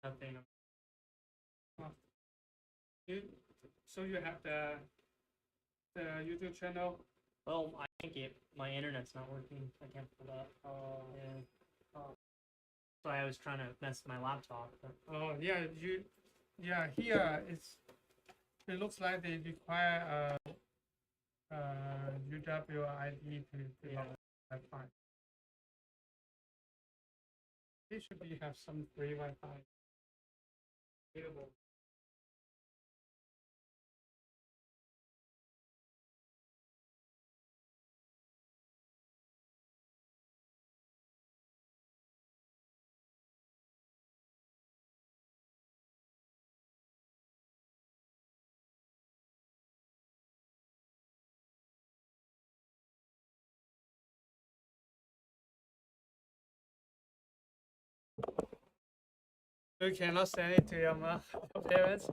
Nothing. Oh, you, so you have the YouTube channel? Well, I think my internet's not working. I can't pull it up. Yeah. Oh, So I was trying to mess my laptop. But... oh yeah, here it looks like they require UWID to Yeah. log Wi-Fi. They should have some free Wi-Fi available. You cannot send it to your parents.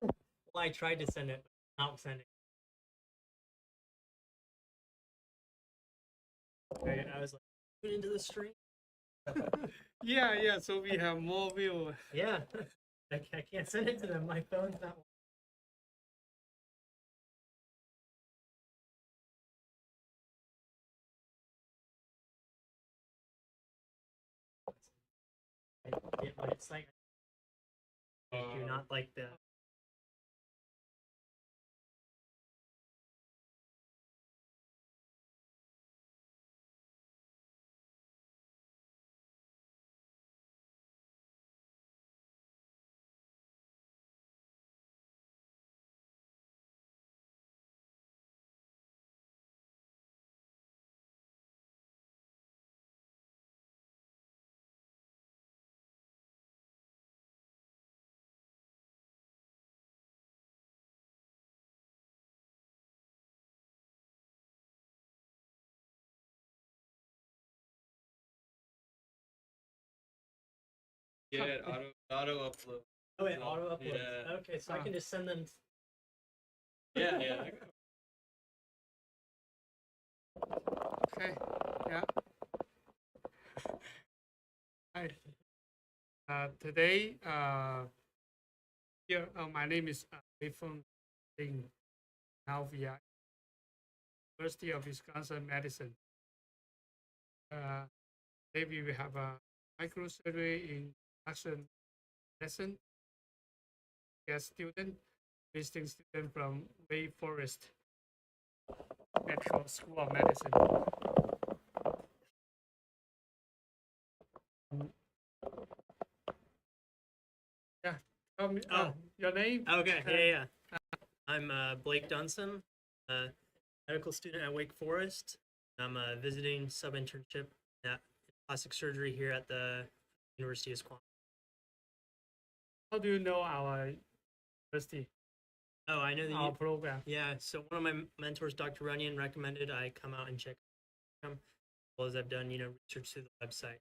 Well, I tried to send it, but not send it. Okay, I was like, put into the stream. Yeah. So we have more view. Yeah, I can't send it to them. My phone's not. But it's like I do not like the. Yeah, auto upload. Oh, it auto uploads. Yeah. Okay, so I can just send them. Yeah. Okay. Yeah. Hi. Today, here, my name is Weifeng Ding. Now we are University of Wisconsin Madison. Today we will have a microsurgery in action lesson. Guest student, visiting student from Wake Forest Medical School of Medicine. Yeah, tell me your name. Okay, yeah. I'm Blake Dunson, medical student at Wake Forest. I'm a visiting sub-internship at plastic surgery here at the University of Wisconsin. How do you know our university? Oh, I know our program. Yeah, so one of my mentors, Dr. Runyon, recommended I come out and check them, as well as I've done, research through the website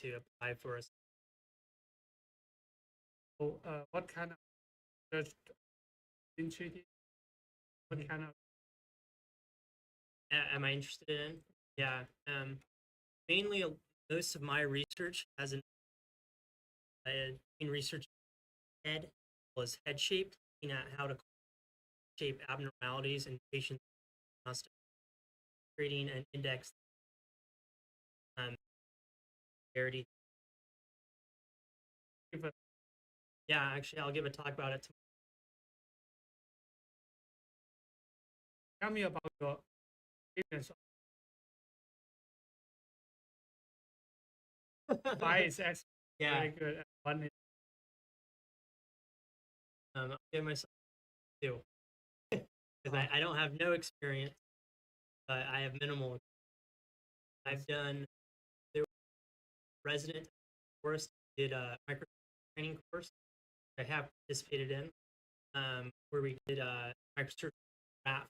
to apply for us. So, what kind of research initiative? What kind of? Am I interested in? Yeah, mainly most of my research has in research head was head shaped, looking at how to shape abnormalities in patients, creating an index severity. Yeah, actually, I'll give a talk about it tomorrow. Tell me about your experience. Why is X very good? One is I'll give myself two because I don't have no experience, but I have minimal. I've done the resident course, did a micro training course I have participated in, where we did a microsurgery RAF.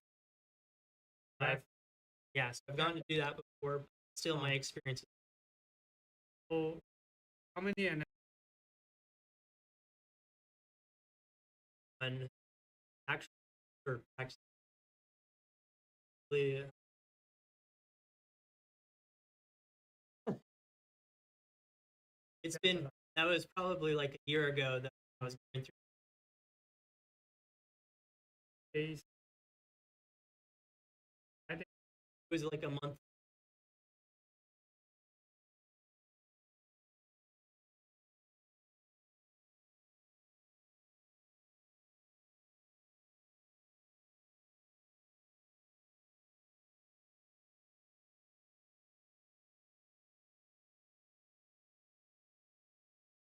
Yeah, so I've gotten to do that before. But still, my experience. So, how many and actually, it's been That was probably like a year ago that I was going through. Days. I think It was like a month.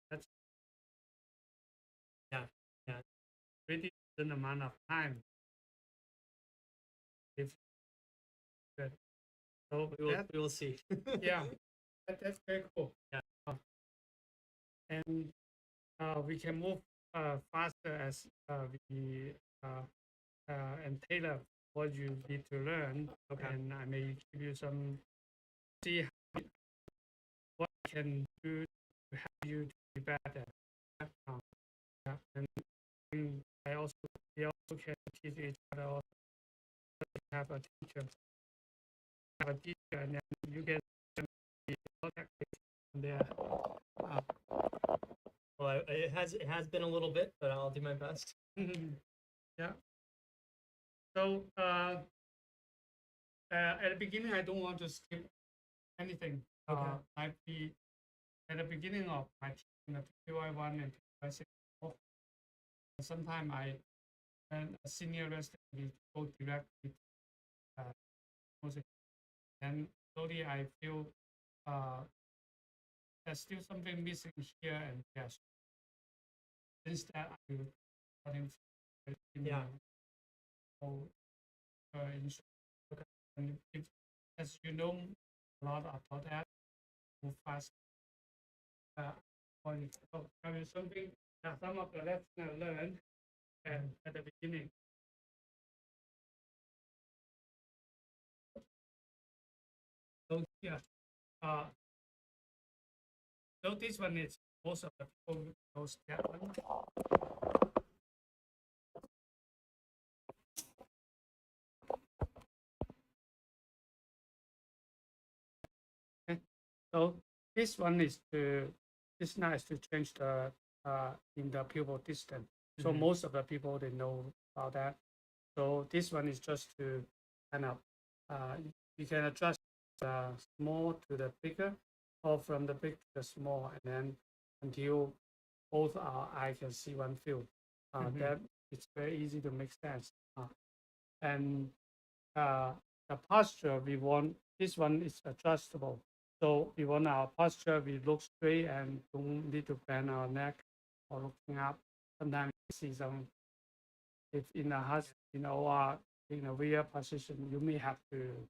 that's Yeah, yeah. pretty decent amount of time. If good. So that, We will see. yeah, that's very cool. Yeah. And we can move faster as we and tailor what you need to learn. Okay. And I may give you some see what I can do to help you to be better. Yeah. And we also can teach each other. Also have a teacher, and then you can be protected there. Well, it has been a little bit, but I'll do my best. Yeah. So at the beginning, I don't want to skip anything. Okay. Like at the beginning of my teaching, the PY1 and PY6, sometimes and a senior resident will go directly to music. And slowly I feel there's still something missing here and there. Since that, I will starting Yeah. whole okay. And if, as you know, a lot about that, move fast. Or I mean something some of the lessons I learned at the beginning. So yeah, so this one is most of the people knows that one. Okay. So this one is it's nice to change the in the pupil distance. So Mhm. most of the people they know about that. So this one is just to kind of you can adjust the small to the bigger, or from the big to the small, and then until both our eye can see one field. That it's very easy to make sense. And the posture we want, this one is adjustable. So we want our posture, we look straight and don't need to bend our neck or looking up. Sometimes you see some, if in a or in a weird position, you may have to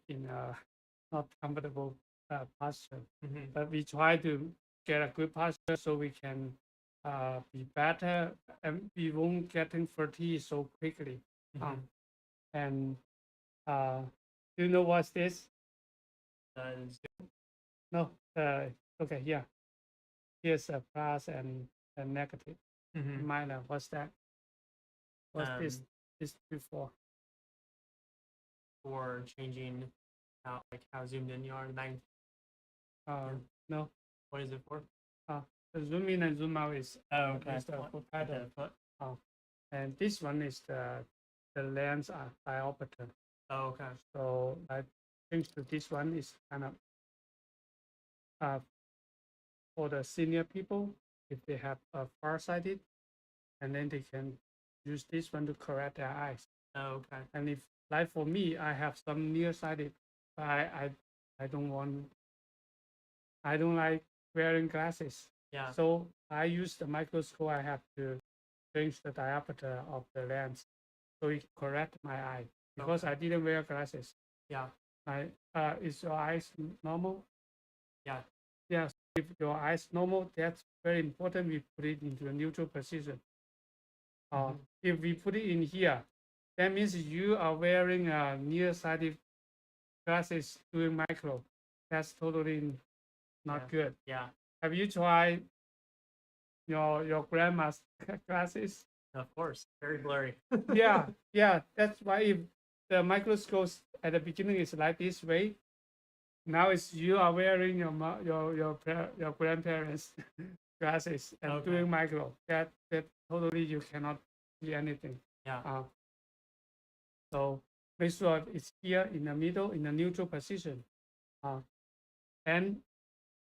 in a not comfortable posture. But we try to get a good posture so we can be better and we won't getting fatigued so quickly. And do you know what's this? No. Okay. Yeah. Here's a plus and a negative. Minor. What's that? What's this? This before? For changing how zoomed in you are, No. what is it for? The zoom in and zoom out is okay. is the foot pattern. Foot. And this one is the lens diopter. Oh, okay. So I change to this one is kind of for the senior people if they have farsighted, and then they can use this one to correct their eyes. Oh, okay. And if like for me, I have some nearsighted, I don't want, I don't like wearing glasses. Yeah. So I use the microscope. I have to change the diopter of the lens so it correct my eye because I didn't wear glasses. Yeah. Is your eyes normal? Yeah. Yes. If your eyes normal, that's very important. We put it into a neutral position. If we put it in here, that means you are wearing nearsighted glasses doing micro. That's totally not good. Yeah. Have you tried your grandma's glasses? Of course. Very blurry. Yeah. That's why if the microscope at the beginning is like this way, Now it's you are wearing your grandparents' glasses and Okay. doing micro. That totally you cannot see anything. Yeah. So make sure it's here in the middle in the neutral position. And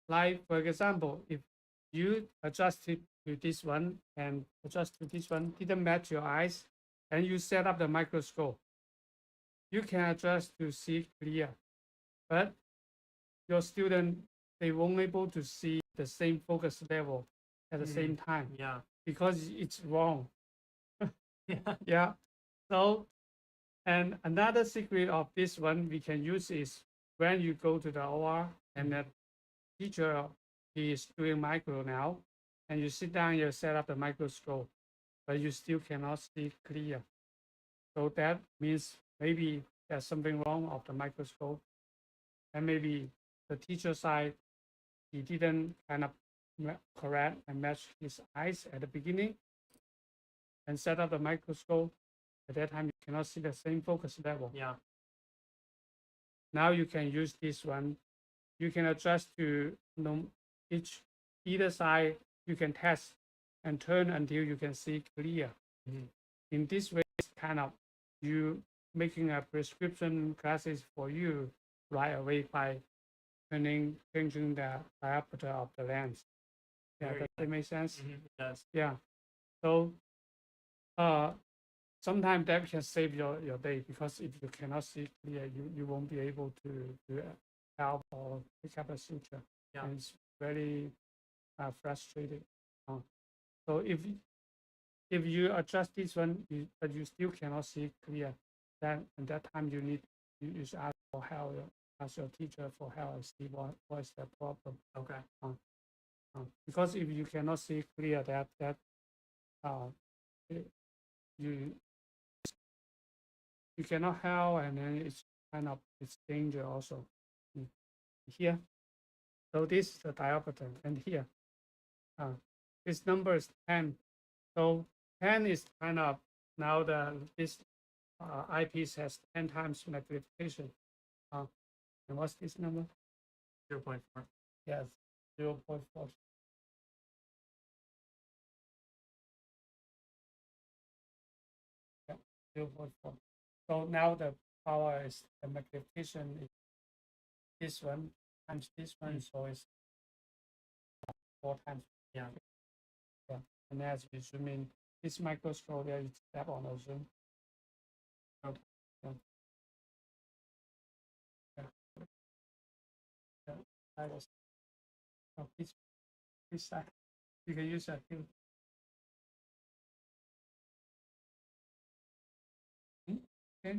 like for example, if you adjust it to this one and adjust to this one didn't match your eyes, and you set up the microscope, you can adjust to see clear, but your student they won't able to see the same focus level at the same time Yeah. because it's wrong. Yeah. Yeah. So, and another secret of this one we can use is when you go to the OR and the teacher is doing micro now, and you sit down, you set up the microscope, but you still cannot see clear. So that means maybe there's something wrong of the microscope, and maybe the teacher side he didn't kind of correct and match his eyes at the beginning, and set up the microscope. At that time, you cannot see the same focus level. Yeah. Now you can use this one. You can adjust to either side. You can test and turn until you can see clear. Mhm. In this way, it's kind of you making a prescription glasses for you right away by changing the diameter of the lens. Yeah, Very does that make sense? Mhm, it does. Yeah. So sometimes that can save your day, because if you cannot see clear, you won't be able to help or pick up a suture. Yeah. And it's very frustrating. So if you adjust this one, but you still cannot see clear, then at that time you should ask for help, ask your teacher for help and see what is the problem. Okay. Because if you cannot see clear, that you you cannot help, and then it's kind of it's danger also. Here, so this is the diopter, and here, this number is 10. So 10 is kind of now this eyepiece has 10 times magnification. And what's this number? 0.4. Yes, 0.4. Yeah, 0.4. So now the power is the magnification is this one times this one, so it's 4 times. Yeah. Yeah. And as you zoom in, this microscope there, you tap on the zoom. Okay. Yeah. Yeah. Yeah. That was, this side. You can use that too. Okay.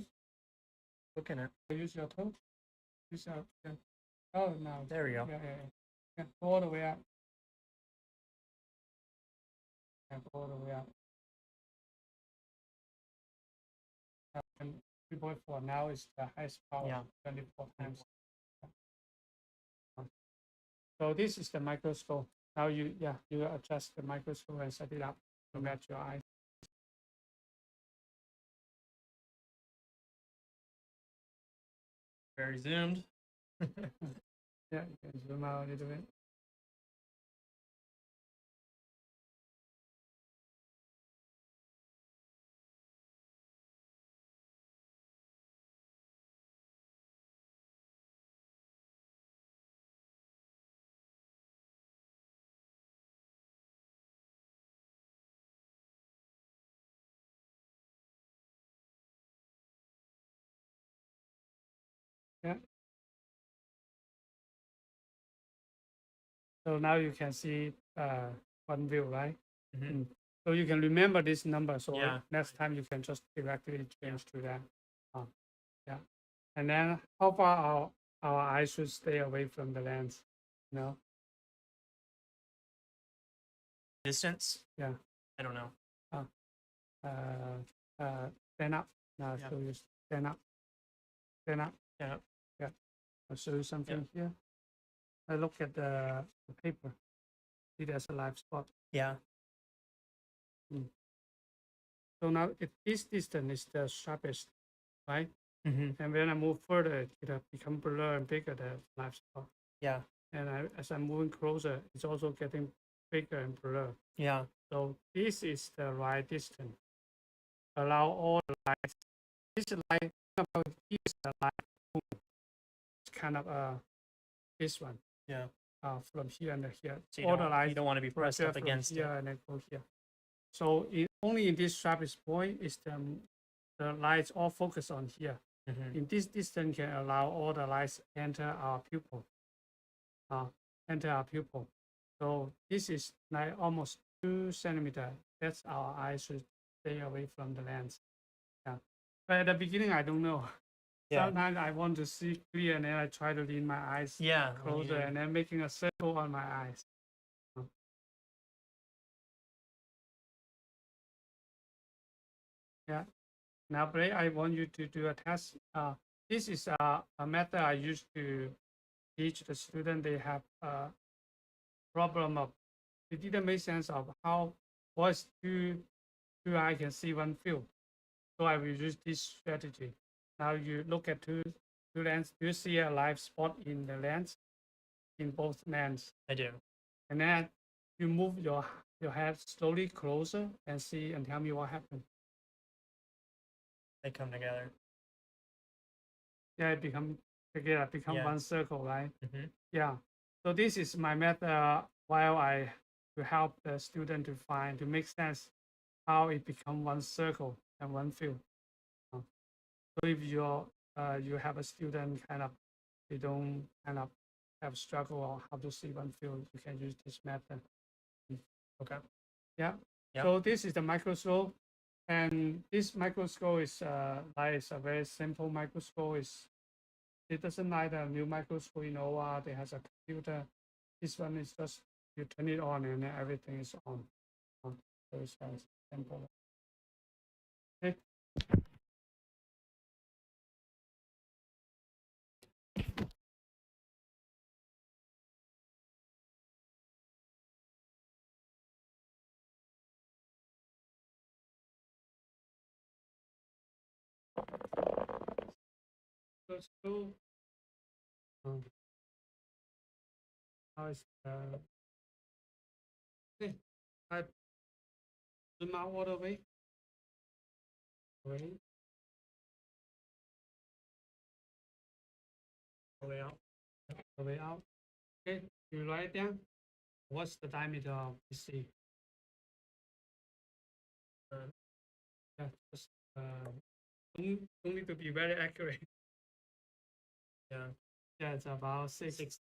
Looking at. Use your toe. Use your, yeah. Oh, no. There we go. Yeah. Yeah. Go all the way up. Yeah, go all the way up. And 3.4 now is the highest power, Yeah. 24 times. So this is the microscope. Now you adjust the microscope and set it up to match your eyes. Very zoomed. Yeah, you can zoom out a little bit. Yeah. So now you can see one view, right? Mhm. So you can remember this number. So Yeah. next time you can just directly change to that. Yeah. And then how far our eyes should stay away from the lens, you know? Distance? Yeah. I don't know. Stand up. Now Yeah. show you stand up. Stand up. Yeah. Yeah. I'll show you something here. I look at the paper. See, there's a live spot. Yeah. So now this distance is the sharpest, right? Mm-hmm. And when I move further, it become blur and bigger, the live spot. Yeah. And as I'm moving closer, it's also getting bigger and blur. Yeah. So this is the right distance. Allow all the lights. This light about here is the light. It's kind of this one. Yeah. From here and here. So you all the don't, lights you don't want to be pressed project up from against here it. and then go here. So only in this sharpest point is the lights all focus on here. Mm-hmm. In this distance can allow all the lights enter our pupil. Enter our pupil. So this is like almost 2 centimeter. That's our eye should stay away from the lens. Yeah. But at the beginning, I don't know. Yeah. Sometimes I want to see clear and then I try to lean my eyes Yeah. closer and then making a circle on my eyes. Yeah. Now, Blake, I want you to do a test. This is a method I use to teach the student. They have a problem of, it didn't make sense of how, what's two eye can see one field. So I will use this strategy. Now you look at two lens. Do you see a live spot in the lens, in both lens? I do. And then you move your head slowly closer and see and tell me what happened. They come together. Yeah, it become together, become Yeah. one circle, right? Mm-hmm. Yeah. So this is my method while I to help the student to make sense how it become one circle and one field. So if you have a student kind of they don't kind of have struggle on how to see one field, you can use this method. Okay. Yeah. Yeah. So this is the microscope, and this microscope is like a very simple microscope. It doesn't like a new microscope in OR. It has a computer. This one is just you turn it on and then everything is on. So it's simple. Okay. Let's go. How is okay. I zoom out all the way. Wait. All the way out. All the way out. Okay. You write down. What's the diameter of PC? Yeah, just don't need to be very accurate. Yeah. Yeah, it's about 60.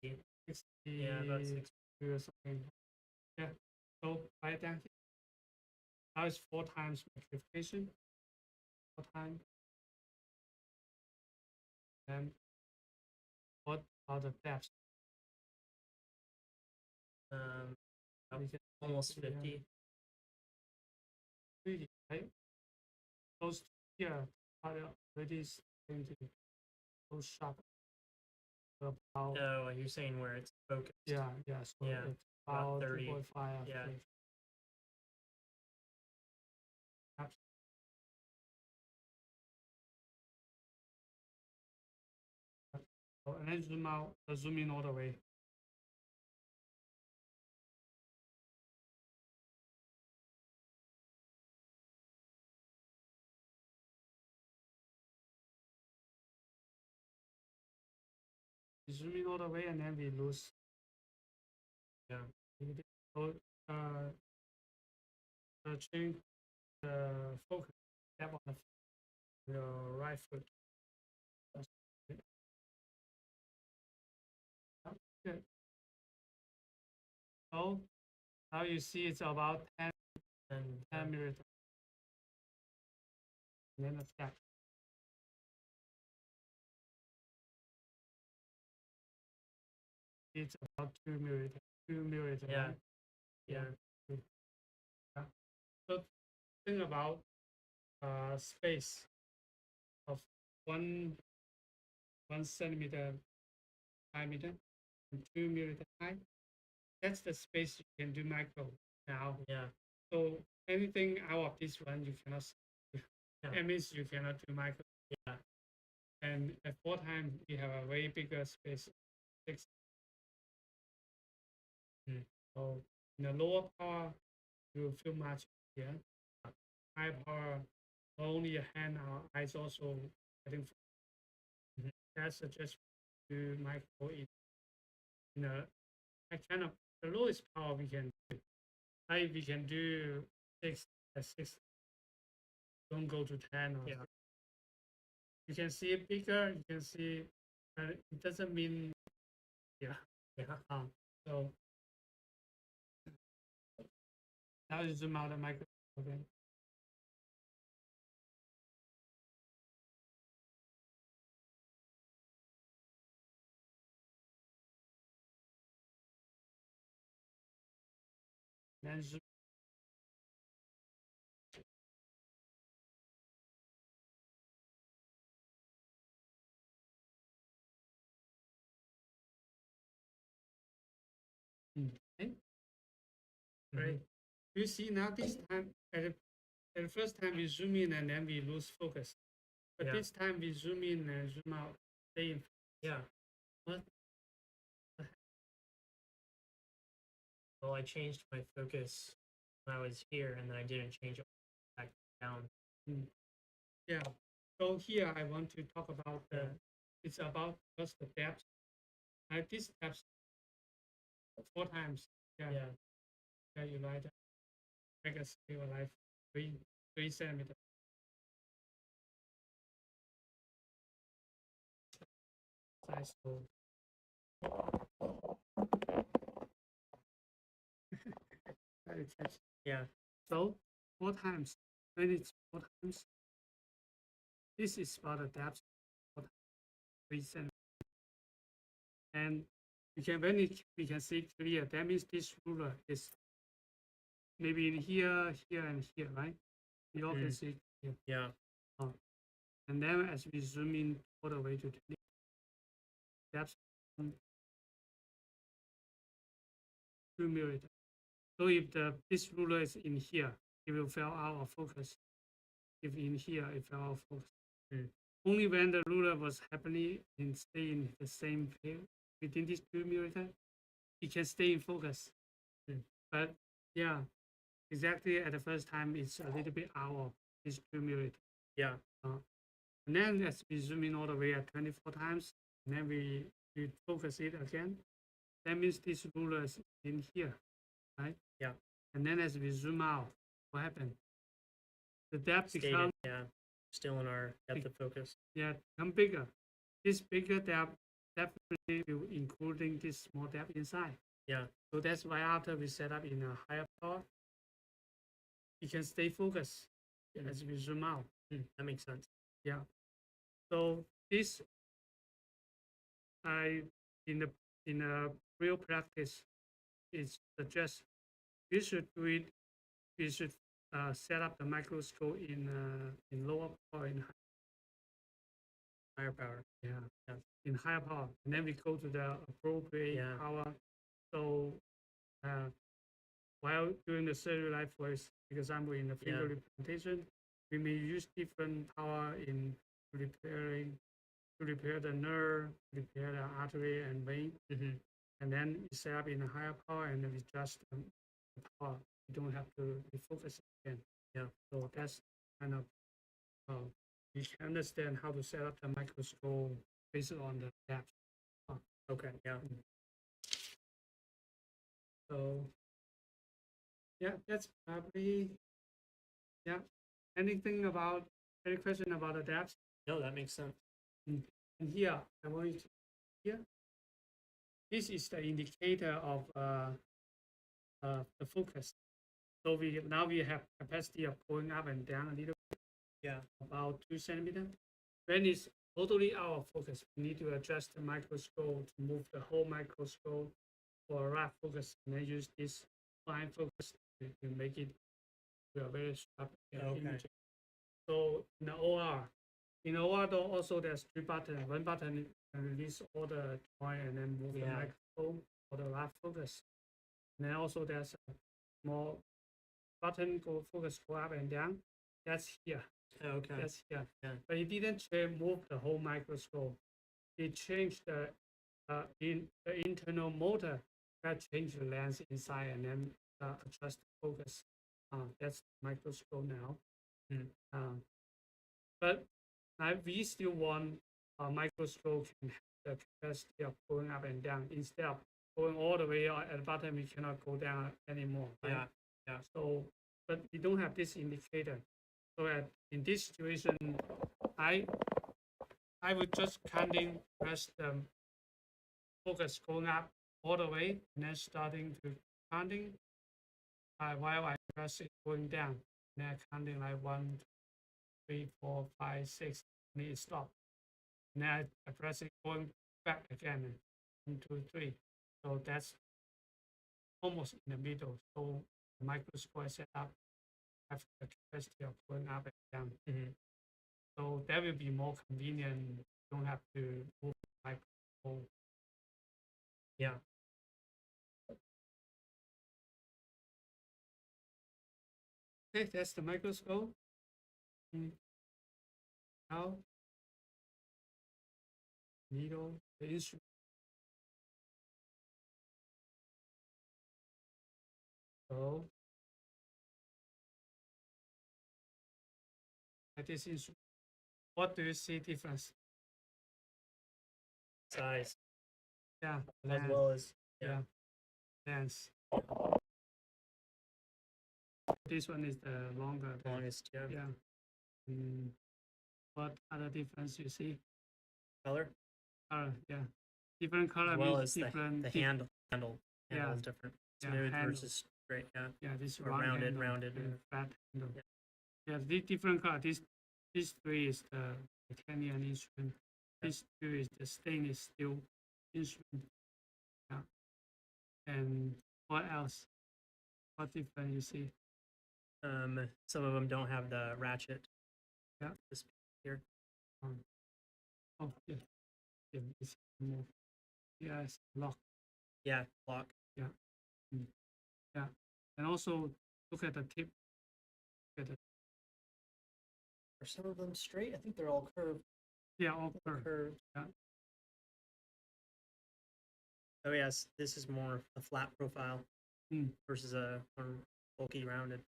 60. Yeah, about 60. Or something. Yeah. So write down here. Now it's 4 times magnification. 4 times. And what are the depths? Almost 50. Really, right? Those here are already going to be so sharp. About, Oh, you're saying where it's focused. yeah, yeah. So Yeah, it's about about 30. 2.5. Yeah. And then zoom out, zoom in all the way. Zoom in all the way, and then we lose. Yeah. So change the focus. Tap on the right foot. Good. So now you see it's about 10 And 10 millimeters. And then attack. It's about 2 millimeters. 2 millimeters. Yeah. Right? Yeah. Yeah. So think about space of 1 centimeter diameter and 2 millimeter high. That's the space you can do micro now. Yeah. So anything out of this one you cannot see. Yeah. That means you cannot do micro. Yeah. And at 4 times, we have a way bigger space, 6. So in the lower power, you will feel much here. High power, not only your hand, our eyes also getting. That suggests to micro in a kind of the lowest power we can do. Like we can do 6 at 6. Don't go to 10 or Yeah. you can see it bigger, you can see it doesn't mean yeah. So now you zoom out the micro again. Then zoom. Okay. Right. You see now this time at the first time we zoom in and then we lose focus. But Yeah. this time we zoom in and zoom out. Stay in. Yeah. What? Well, I changed my focus when I was here, and then I didn't change it back down. Yeah. So here I want to talk about it's about just the depth. This depth 4 times. Yeah. Yeah. Yeah, you're right. I can stay alive 3 centimeters. Size so. Very catchy. Yeah. So 4 times. When it's 4 times, this is about the depth. 3 centimeters. And you can we can see clear. That means this ruler is maybe in here, here, and here, right? You all can see here. Yeah. And then as we zoom in all the way to 20, depth 2 millimeters. So if this ruler is in here, it will fall out of focus. If in here, it fell out of focus. Only when the ruler was happening and stay in the same field within this 2 millimeters, it can stay in focus. But yeah, exactly at the first time, it's a little bit out of this 2 millimeters. Yeah. And then as we zoom in all the way at 24 times, and then we focus it again, that means this ruler is in here, right? Yeah. And then as we zoom out, what happened? The depth Stated, becomes still in our depth of focus. become bigger. This bigger depth definitely will including this small depth inside. Yeah. So that's why after we set up in a higher power, you can stay focused as we zoom out. That makes sense. Yeah. So this in a real practice, it suggests we should do it. We should set up the microscope in lower power, in Higher power. in higher power, and then we go to the appropriate power. So while doing the surgery, like for example, in the finger replantation, we may use different power in repair the nerve, repair the artery and vein, and then we set up in a higher power and then we adjust the power. You don't have to refocus again. Yeah. So that's kind of you can understand how to set up the microscope based on the depth. Okay. Yeah. So yeah, that's probably anything about any question about the depth? No, that makes sense. And here I want you to here. This is the indicator of the focus. So we have capacity of going up and down a little bit. Yeah. About 2 centimeters. When it's totally out of focus, we need to adjust the microscope to move the whole microscope for right focus, and then use this fine focus to make it to a very sharp image. So in the OR also there's 3 buttons. One button can release all the joint and then move the microphone for the right focus. And then also there's a small button go up and down. That's here. Okay. That's yeah. Yeah. But he didn't move the whole microscope. He changed the internal motor that changed the lens inside and then adjust the focus. That's the microscope now. Mm. But we still want a microscope can have the capacity of going up and down instead of going all the way at the bottom. We cannot go down anymore. Right? Yeah. Yeah. So, but we don't have this indicator. So in this situation, I would just counting press the focus going up all the way and then starting to counting while I press it going down. And then counting like 1, 2, 3, 4, 5, 6, and it stop. And then I press it going back again. 1, 2, 3. So that's almost in the middle. So the microscope set up have the capacity of going up and down. Mm-hmm. So that will be more convenient. You don't have to move the microscope. Yeah. Okay, that's the microscope. Now, needle, the instrument. So, at this instrument, what do you see difference? Size Yeah, as lens. well as Yeah, lens. This one is the longer. longest. Yeah. Yeah. What other difference you see? Color Yeah. Different color as well means as different. the handle. Handle Yeah. is different. Yeah, Smooth handle. versus straight. Yeah. Yeah, this Or round rounded, handle, rounded. and flat handle. Yeah. Yeah, the different color. This three is the titanium instrument. Yeah. This two is the stainless steel instrument. Yeah. And what else? What difference you see? Some of them don't have the ratchet. Yeah. This here. Oh, yeah. Yeah, it's more. Yes, lock. Yeah. Lock. Yeah. And also look at the tip. Look at Are some of them straight? I think they're all curved. yeah, all curved. Curved. Yeah. Oh yes, this is more a flat profile Mm. versus a more bulky, rounded.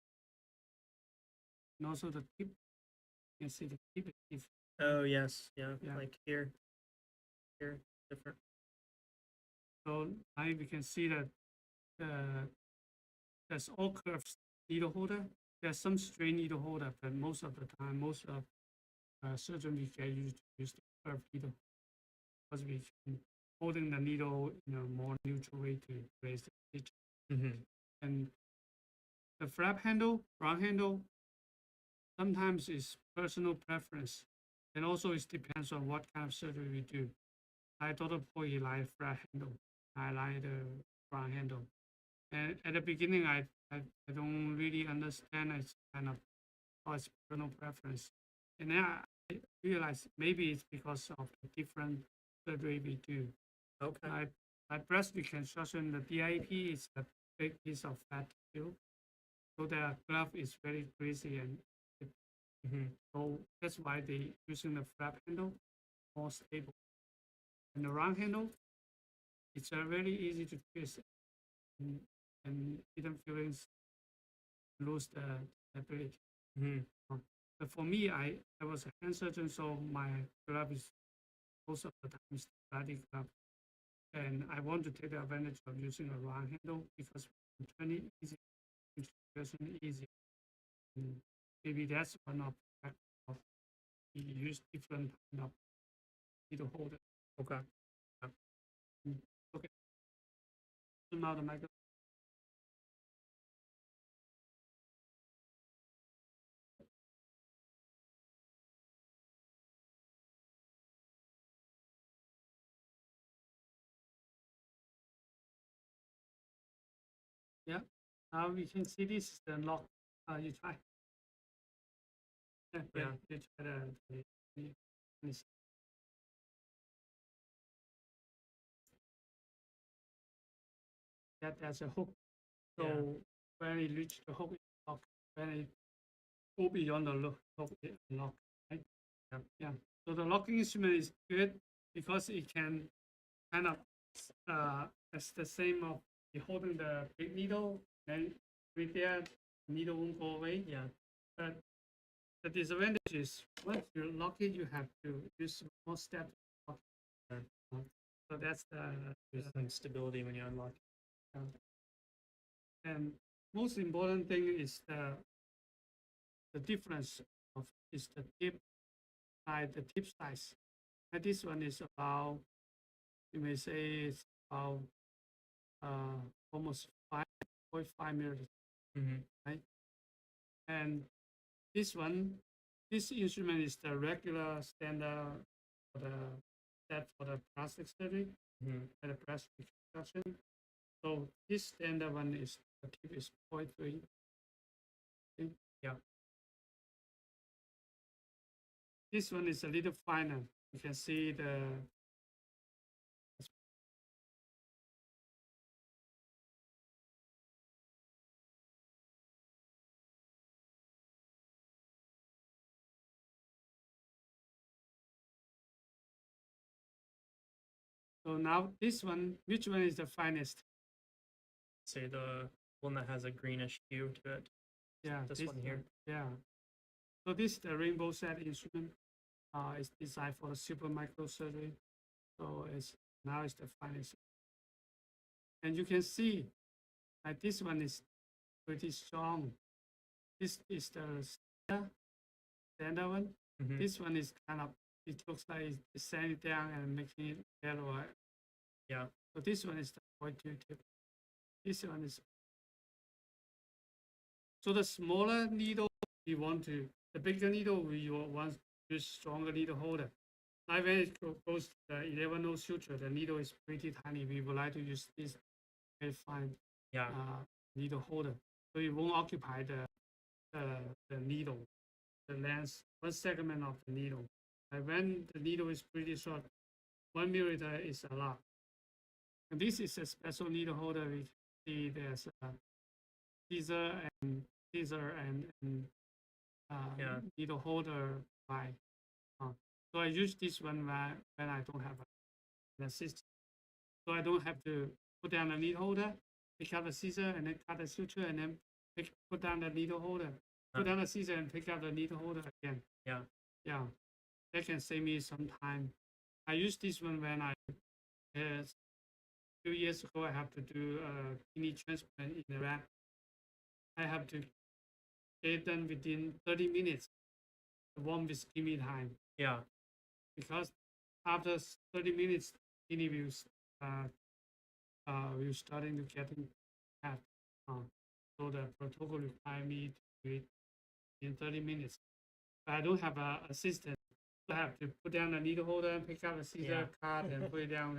And also the tip. You see the tip is different. Oh yes, yeah. Yeah. Like here, different. So now we can see that there's all curved needle holder. There's some straight needle holder, but most of the time, most of surgeon we get used to use the curved needle because we can holding the needle in a more neutral way to raise the stitch. Mm-hmm. And the flap handle, round handle, sometimes is personal preference, and also it depends on what kind of surgery we do. I Dr. Po, he like flap handle. I like the round handle. And at the beginning, I don't really understand. It's kind of it's personal preference. And then I realized maybe it's because of the different surgery we do. Okay. Like breast reconstruction, the DIP is a big piece of fat tissue. So the glove is very greasy and Mm-hmm. so that's why they using the flap handle more stable. And the round handle, it's very easy to twist and hidden feelings lose the ability. Mm-hmm. But for me, I was a hand surgeon, so my glove is most of the time static glove. And I want to take the advantage of using a round handle because turning easy, integration easy. And maybe that's one of the factors of we use different kind of needle holder. Okay. Okay. So now the microphone. Yeah. Now we can see this is the lock. You try. Yeah. Yeah. You try the that there's a hook. So Yeah. when it reach the hook, it lock. When it go beyond the lock, right? Yeah. Yeah. So the locking instrument is good because it can kind of it's the same of you holding the big needle and right there, needle won't go away. Yeah. But the disadvantage is once you lock it, you have to use more steps. To lock it. So that's There's some stability when you unlock. and most important thing is the difference of is the tip the tip size. And this one is about you may say it's about almost 5.5 millimeters, Mm-hmm. right? And this one, this instrument is the regular standard for the that for the plastic surgery Mm-hmm. and the plastic reconstruction. So this standard one is the tip is 0.3. Okay? Yeah. This one is a little finer. You can see the so now this one, which one is the finest? Say the one that has a greenish hue to it. Yeah, This one here. Yeah. So this the rainbow set instrument. It's designed for the super microsurgery. So it's now it's the finest. And you can see that this one is pretty strong. This is the standard one. Mm-hmm. This one is kind of it looks like it's sanding it down and making it yellow. Yeah. So this one is the 0.2 tip. This one is so the smaller needle we want to the bigger needle we want to use stronger needle holder. Now when it goes to the 11 node suture, the needle is pretty tiny. We would like to use this very fine Yeah. needle holder, so it won't occupy the needle, the length, one segment of the needle. And when the needle is pretty short, 1 millimeter is a lot. And this is a special needle holder. We see there's a scissor and Yeah. needle holder by. So I use this one when I don't have an assistant. So I don't have to put down the needle holder, pick up the scissor, and then cut the suture, and then put down the needle holder, put down the scissor, and pick up the needle holder again. Yeah. Yeah, that can save me some time. I use this one when I, a few years ago, I have to do a kidney transplant in Iraq. I have to get it done within 30 minutes, the warmest kidney time. Yeah. Because after 30 minutes, kidney will starting to getting bad. So the protocol require me to do it in 30 minutes. But I don't have an assistant. I have to put down the needle holder and pick up the scissor, cut, and put it down.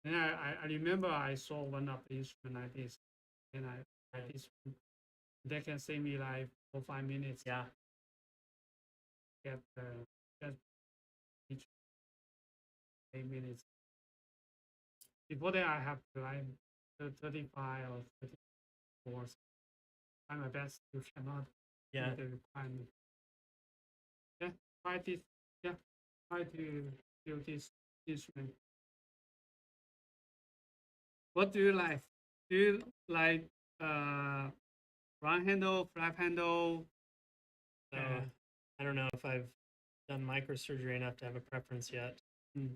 And I remember I saw one of the instrument like this, and I like this one. That can save me like 4 or 5 minutes. Yeah. Get just each 8 minutes. Before that, I have to like 35 or 34. Try my best. You cannot Yeah. meet the requirement. Yeah, try this. Yeah, try to do this instrument. What do you like? Do you like round handle, flap handle? I don't know if I've done microsurgery enough to have a preference yet. Hmm.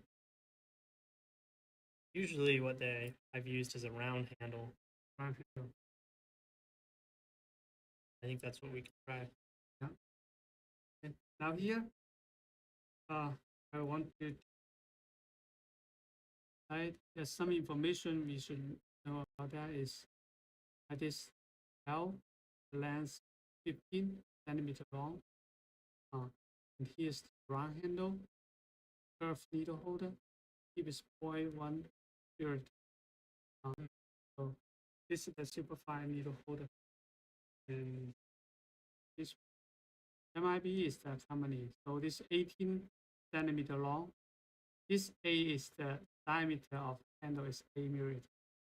Usually what I've used is a round handle. Round handle. I think that's what we can try. And now here, I want to. There's some information we should know about that is this L length 15 centimeter long. And here's the round handle, curved needle holder. Tip is 0.1 millimeter. So this is the superfine needle holder. And this MIB is the company. So this 18 centimeter long. This A is the diameter of handle is 8 millimeter.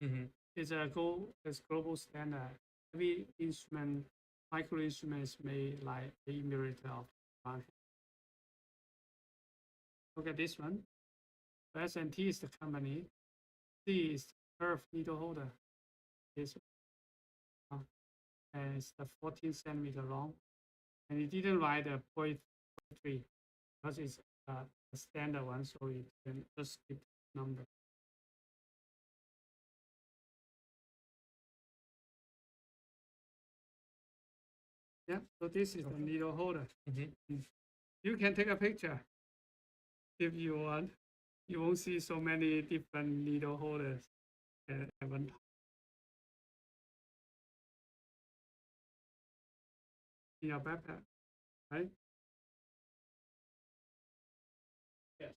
Mm-hmm. It's global standard. Every instrument micro instruments made like 8 millimeter of one. Look at this one. S&T is the company. C is curved needle holder. This one. And it's the 14 centimeter long. And it didn't write a 0.3 because it's a standard one, so you can just skip the number. Yeah, so this is the needle holder. You can take a picture if you want. You won't see so many different needle holders at one time. In your backpack, right? Yes.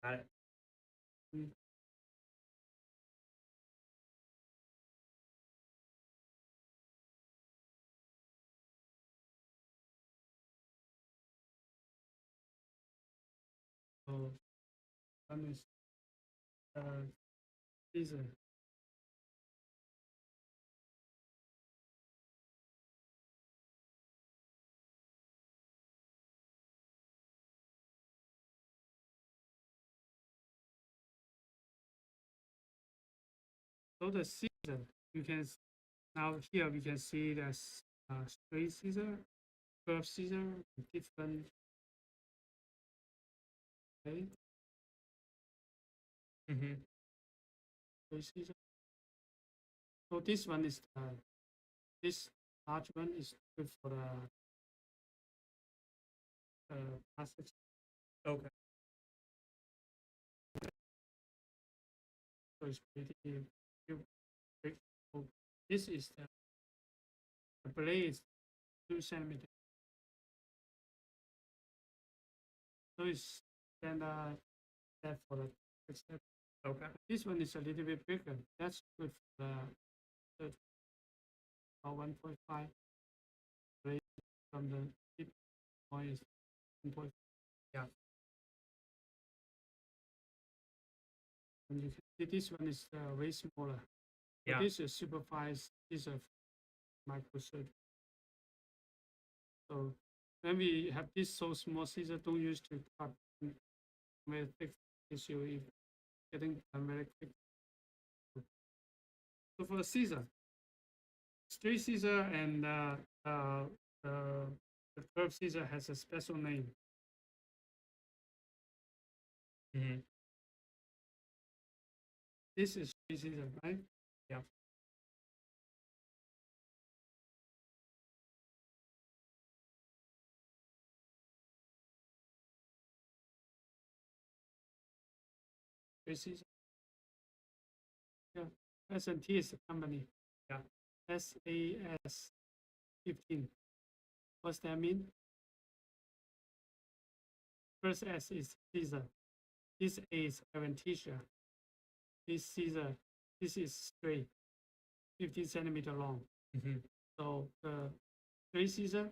Got it. So one is season. So the season, you can now here we can see the straight scissor, curved scissor, different. Okay. Straight scissor. So this one is this large one is good for the plastic. Okay. So it's pretty big. So this is the blade is 2 centimeters. So it's standard step for the quick step. Okay. This one is a little bit bigger. That's good for the 1.5 blade from the tip point is 1.5. Yeah. And you can see this one is way smaller. So Yeah. this is supervised scissor microsurgery. So when we have this so small scissor, don't use to cut very thick tissue, if getting done very quick. So for the scissor, straight scissor and the curved scissor has a special name. This is straight scissor, right? Yeah. Straight scissor. Yeah. S&T is the company. Yeah. SAS 15. What's that mean? First S is scissor. This A is adventitia. This scissor, this is straight, 15 centimeter long. So the straight scissor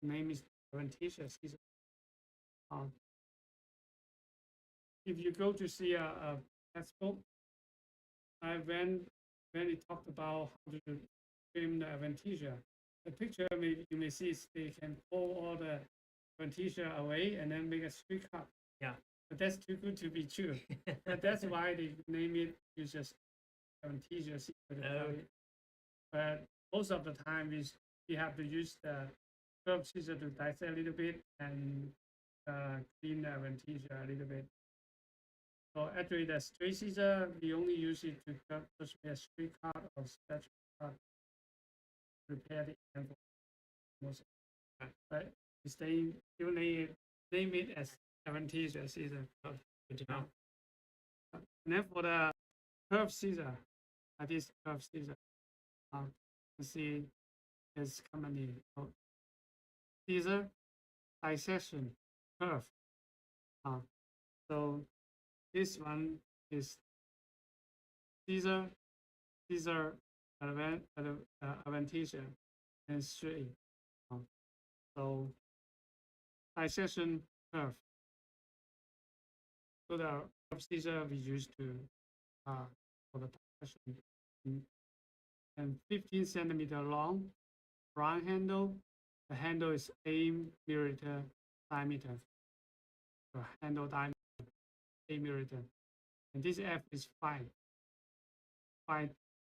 name is adventitia scissor. If you go to see a textbook, when it talked about how to trim the adventitia, the picture you may see is they can pull all the adventitia away and then make a straight cut. Yeah. But that's too good to be true. But that's why they name it uses adventitia scissor. But most of the time we have to use the curved scissor to dissect a little bit and clean the adventitia a little bit. So actually, the straight scissor we only use it to cut just a straight cut or stretch cut, repair the angle. But you name it as adventitia scissor. Good to know. And then for the curved scissor, this curved scissor, you see this company scissor dissection curve. So this one is scissor adventitious and straight. So dissection curve. So the curve scissor we use to for the dissection. And 15 centimeter long, round handle. The handle is 8 millimeter diameter. The handle diameter 8 millimeter. And this F is 5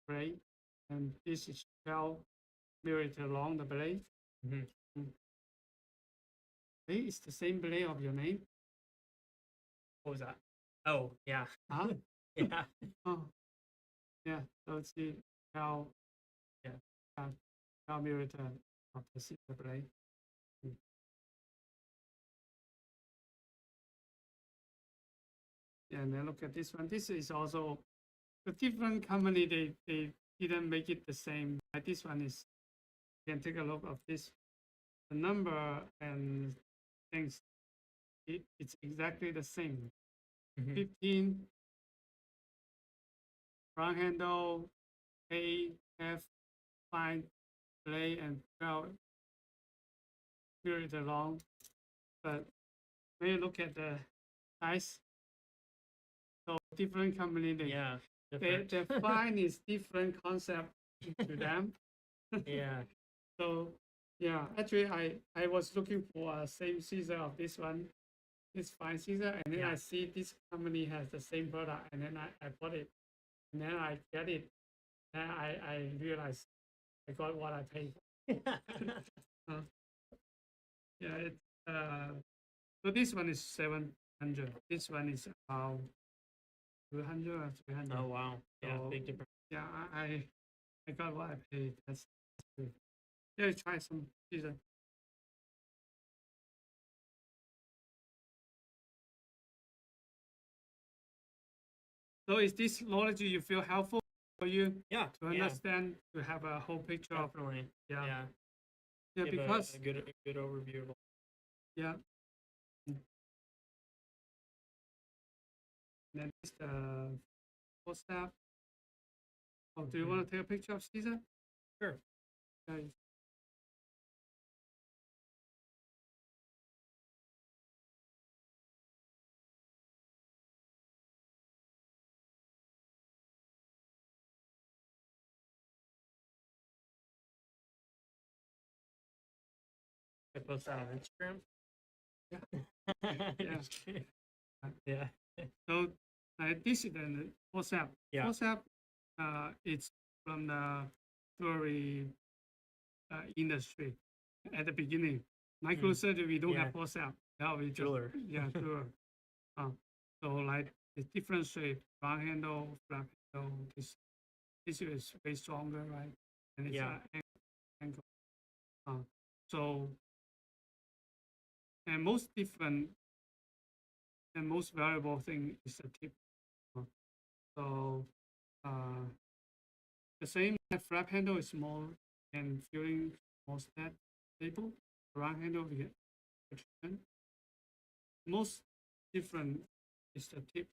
blade, and this is 12 millimeter long, the blade. Mhm. Hey, it's the same blade of your name. What was that? Oh, yeah. Huh? Yeah. Oh, yeah. So it's the 12, Yeah. 12 millimeter of the scissor blade. Yeah, and then look at this one. This is also a different company. They didn't make it the same. Like this one is. You can take a look of this. The number and things. It's exactly the same. Mhm. 15 front handle, A, F, 5 blade, and 12 millimeter long. But when you look at the size, so different company, Yeah. they Different. define is different concept to them. Yeah. So yeah, actually I was looking for a same scissor of this one, this fine scissor, and then Yeah. I see this company has the same product, and then I bought it, and then I get it, and I realized I got what I paid. Yeah, it so this one is 700. This one is about 200 or 300. Oh, wow. Yeah. So, Big difference. yeah, I got what I paid. That's good. Yeah, try some scissor. So is this knowledge you feel helpful for you Yeah. to Yeah. understand, to have a whole picture of, Definitely. yeah, Yeah. yeah, Give because, a good overview of. yeah. And then this the full step. Oh, do you want to take a picture of Caesar? Sure. Okay. I post that on Instagram. Yeah. Yeah. Yeah. So this is the WhatsApp. Yeah. WhatsApp, it's from the jewelry industry. At the beginning, microsurgery we don't Yeah. have WhatsApp. Now we just Jeweler. yeah jeweler. So like it's different shape, round handle, flap handle. This is way stronger, right? And it's Yeah. ankle. So and most different and most valuable thing is the tip. So the same flap handle is small and feeling more stable. Round handle we get extend. Most different is the tip.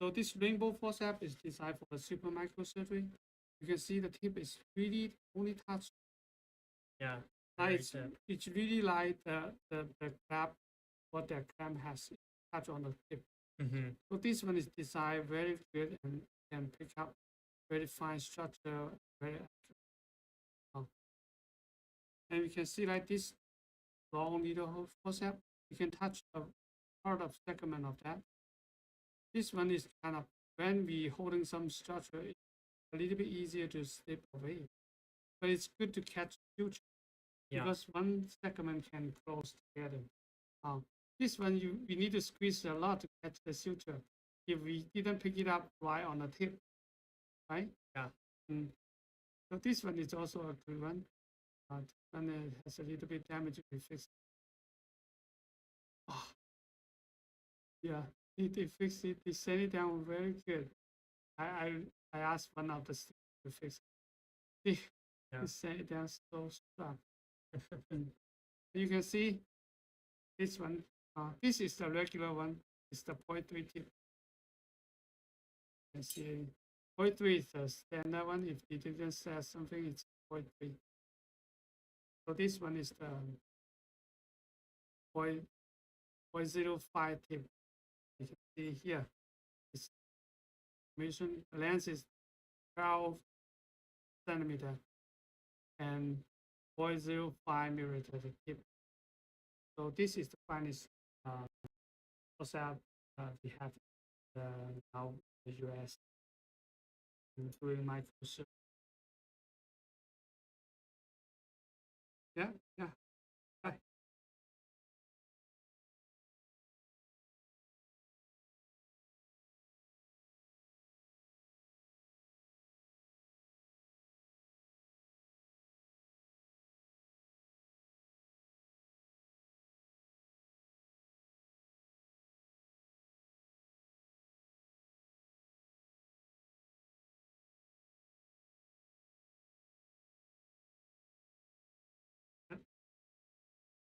So this rainbow forceps is designed for the super microsurgery. You can see the tip is really only touch. Yeah. Like Very it's, tip. it's really like the clamp, what the clamp has touch on the tip. Mm-hmm. So this one is designed very good and can pick up very fine structure, very accurate. And we can see like this long needle forceps. You can touch a part of segment of that. This one is kind of when we holding some structure, it's a little bit easier to slip away. But it's good to catch suture Yeah. because one segment can close together. This one we need to squeeze a lot to catch the suture. If we didn't pick it up right on the tip, right? Yeah. So this one is also a good one. And it has a little bit damage we fix. Oh, yeah, they fix it. They set it down very good. I asked one of the students to fix it. Yeah. They set it down so strong. You can see this one. This is the regular one. It's the 0.3 tip. You can see 0.3 is the standard one. If it didn't say something, it's 0.3. So this one is the 0.05 tip. You can see here. It's information. The length is 12 centimeter and 0.05 millimeter the tip. So this is the finest forceps we have now in the US doing microsurgery. Yeah, yeah. Hi.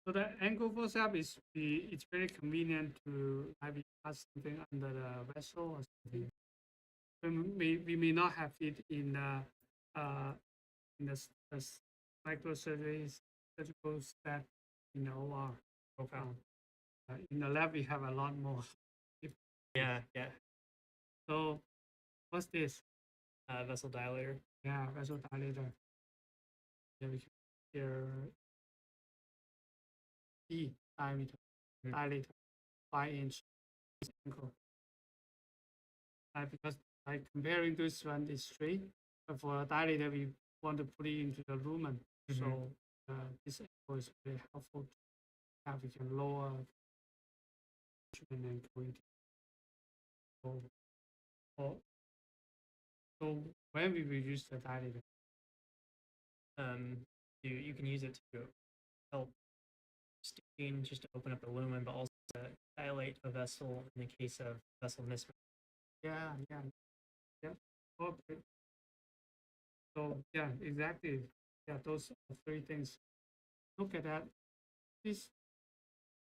So the ankle forceps is it's very convenient to maybe pass something under the vessel or something. We may not have it in the microsurgery surgical set in the OR. Okay. In the lab, we have a lot more. Yeah, yeah. So what's this? Vessel dilator. Yeah, vessel dilator. Yeah, we can here D diameter, dilator, 5-inch ankle. Because comparing this one is straight, but for a dilator, we want to put it into the lumen. So this ankle is very helpful to have. We can lower and then go into. So when we will use the dilator? You can use it to help stitching, just to open up the lumen, but also to dilate a vessel in the case of vessel mismatch. Yeah. Okay. So yeah, exactly. Yeah, those are three things. Look at that. This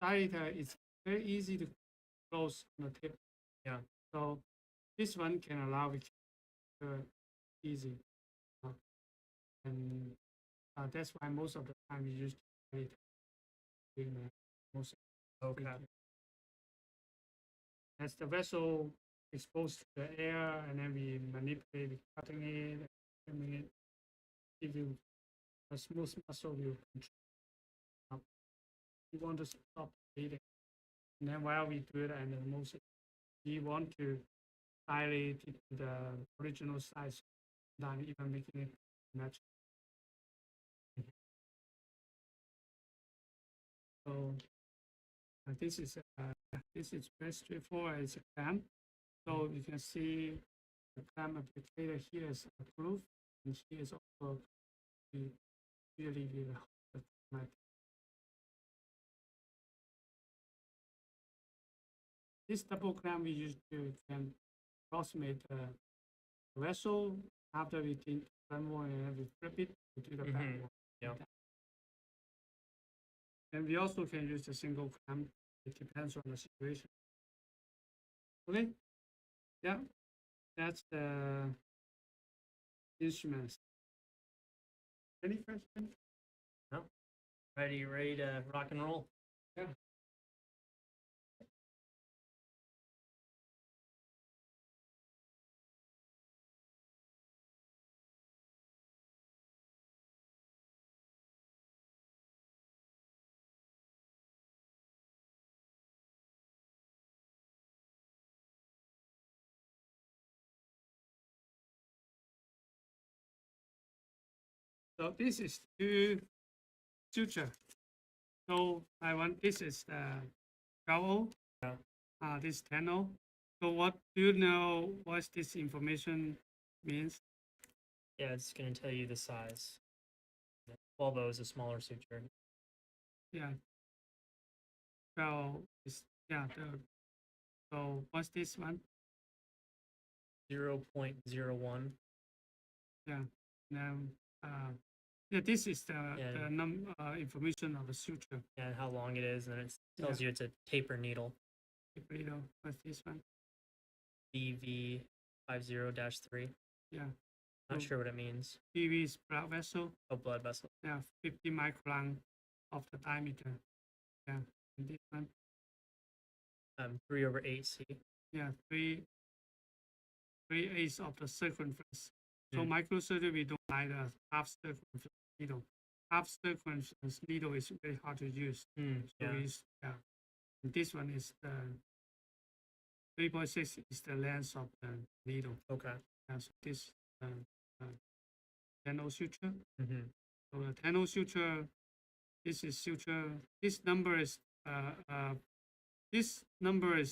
dilator is very easy to close on the tip. Yeah. So this one can allow it easy. And that's why most of the time we use dilator. Most Okay. as the vessel exposed to the air, and then we manipulate cutting it, trimming it. If you a smooth muscle, you control. You want to stop bleeding, and then while we do it, and then most we want to dilate it to the original size, than even making it natural. So this is very straightforward. It's a clamp. So you can see the clamp applicator here is a groove, and here is also really this double clamp we use to can approximate the vessel after we think one more and we flip it to the back one. Yeah. And we also can use the single clamp. It depends on the situation. Okay. Yeah. That's the instruments. Any questions? Ready to rock and roll? Yeah. So this is two suture. So this is the 12. Yeah. This 10. So what do you know what this information means? Yeah, it's going to tell you the size. 12 is a smaller suture. Yeah. 12 is, yeah. So what's this one? 0.01. Yeah. Now, yeah, this is the information of the suture. And how long it is, and then it tells you it's a taper needle. What's this one? DV 50-3. Yeah. Not So sure what it means. PV is blood vessel. Oh, blood vessel. Yeah, 50 micron of the diameter. Yeah, and this one, 3/8C. yeah, three-eighths of the circumference. So Mm. microsurgery, we don't like a half circumference needle. Half circumference needle is very hard to use. So Yeah. yeah. And this one is the 3.6 is the length of the needle. Okay. So this Tenno suture. Mm-hmm. So the Tenno suture, this is suture. This number is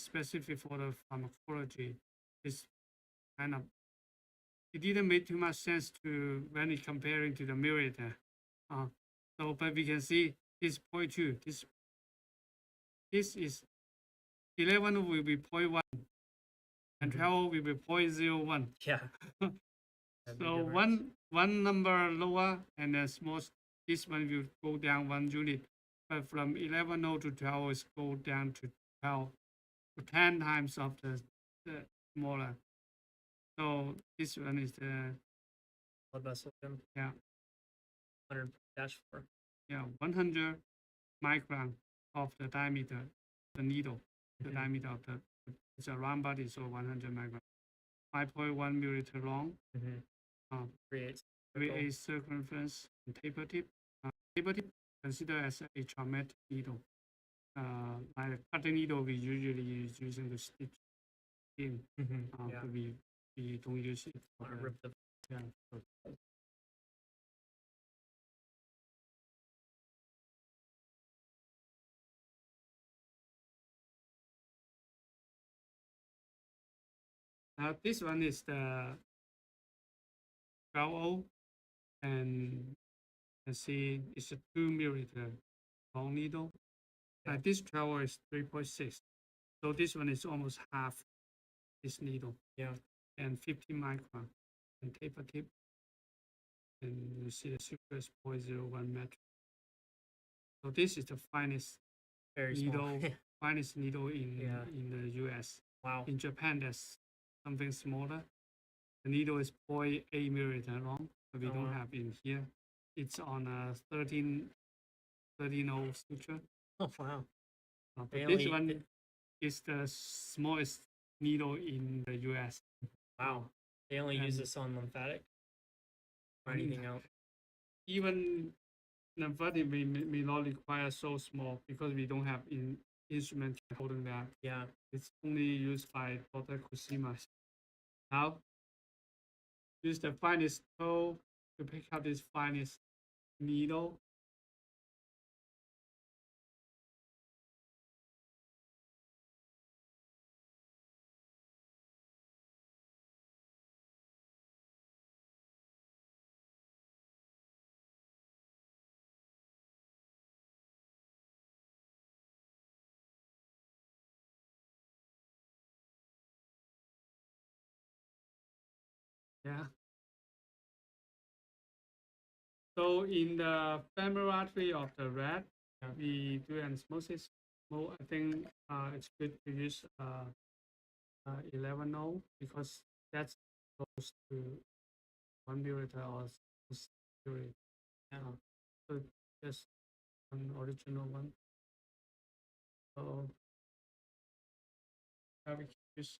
specific for the pharmacology. It's kind of, it didn't make too much sense to when it comparing to the Muriater. So but we can see this 0.2. This is 11 will be 0.1 and 12 will be 0.01. Yeah. That'd be So different. one number lower and the small, this one will go down 1 unit. But from 11 to 12 is go down to 12 to 10 times of the smaller. So this one is the Blood vessel. yeah 100-4. 100 micron of the diameter, the needle, the Mhm. diameter of the, it's a round body, so 100 micron. 5.1 millimeter long, Mm-hmm. 3/8. 3/8 circumference, and taper tip. Taper tip considered as a traumatic needle. Like a cutting needle, we usually use using to stitch in. Mm-hmm. Yeah. But we don't use it for Want to the, rip the. yeah. This one is the 12O, and let's see, it's a 2 millimeter long needle. Yeah. This 12O is 3.6, so this one is almost half this needle. Yeah. And 50 micron and taper tip, and you see the super is 0.01 metric. So this is the finest Very needle, small. finest needle in Yeah. in the U.S. Wow. In Japan, there's something smaller. The needle is 0.8 millimeter long, but we Oh, don't wow. have in here. It's on a 13 suture. Oh, wow. But They this only- one is the smallest needle in the U.S. Wow. They only use And- this on lymphatic or Mm. anything else. Even lymphatic may not require so small because we don't have instrument holding that. Yeah. It's only used by Dr. Kusima. Now, use the finest toe to pick up this finest needle. Yeah. So in the femoral artery of the rat, Yeah. we do anastomosis. Well, I think it's good to use 11O because that's close to 1 millimeter or theory. Yeah. So just an original one. So we can use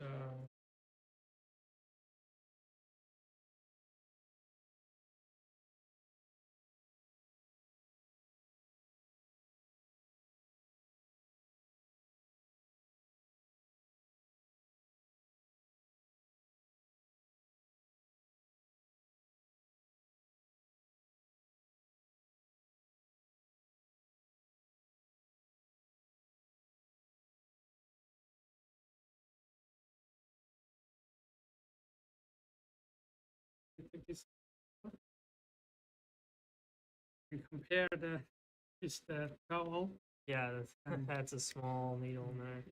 I think it's we compare it's the 12O. Yeah. That's, Um, that's a small needle in there.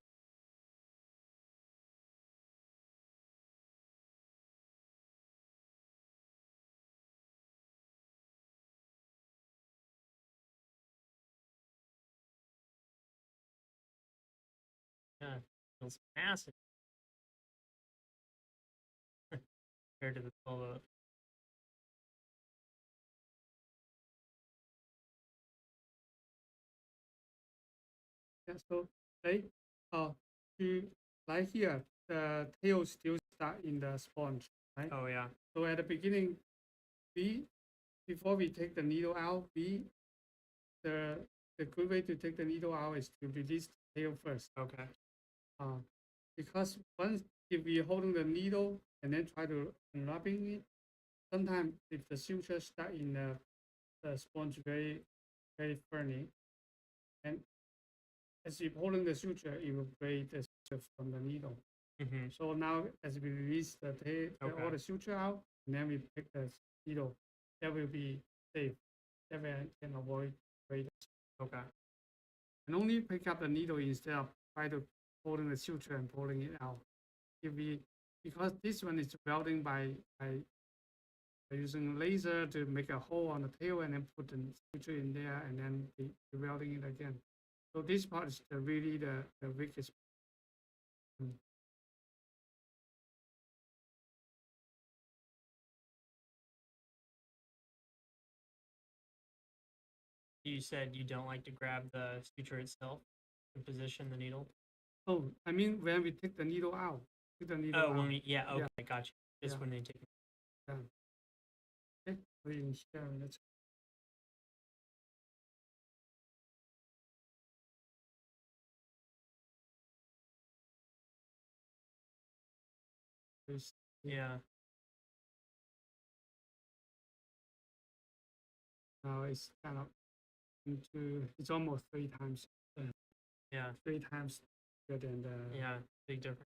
Yeah. It's massive. compared to the 12-0? Yeah, so like to like here, the tail still start in the sponge, right? Oh yeah. So at the beginning, we before we take the needle out, the good way to take the needle out is to release the tail first. Okay. Uh, because once if we holding the needle and then try to unwrapping it, sometimes if the suture stuck in the sponge very firmly, and as you holding the suture, it will break the suture from the needle. Mm-hmm. So now as we release the all Okay. the suture out, and then we pick the needle, that will be safe. That way I can avoid break. Okay. And only pick up the needle instead of try to holding the suture and pulling it out. If we because this one is welding by using laser to make a hole on the tail and then put the suture in there and then be welding it again. So this part is really the weakest. You said you don't like to grab the suture itself and position the needle. Oh, I mean when we take the needle out, take the needle Oh, out. when we yeah. Okay, Yeah. got you. Just Yeah. when they take. Okay, we can share it. This- Yeah. Now it's kind of it's almost Yeah. 3 times bigger than the. Yeah. Big difference.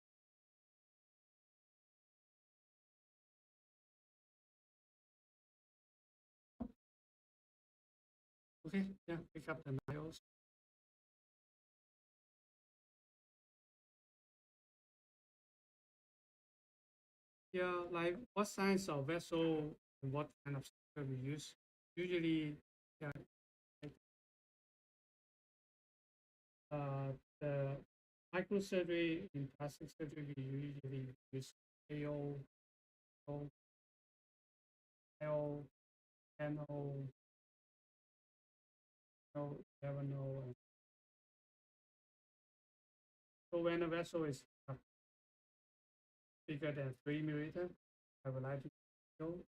Okay, yeah, pick up the nails. Yeah, like what size of vessel and what kind of structure we use. Usually, yeah, like, the microsurgery in plastic surgery, we usually use AO, L, NO, no, never know. So when a vessel is bigger than 3 millimeter, I would like to go.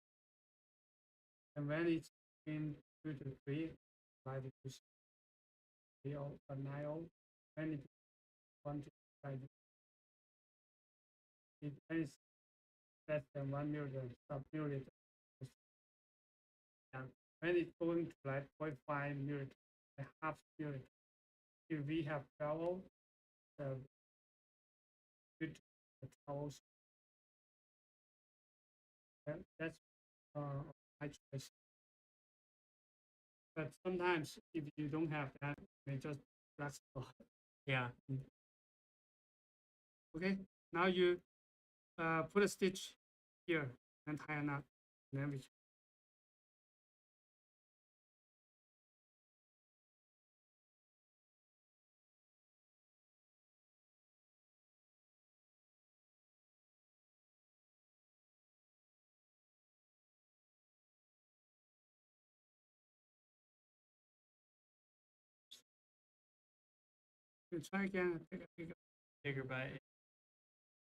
And when it's in 2 to 3, I like to use 3 or 9. When it's 1 to 5, it is less than 1 millimeter, sub-millimeter. And when it's going to like 0.5 millimeter, a half millimeter, if we have travel, with the travels, that's my choice. But sometimes if you don't have that, they just flexible. Yeah. Okay, now you put a stitch here and tie a knot. And then we you try again. Take a Bigger bite.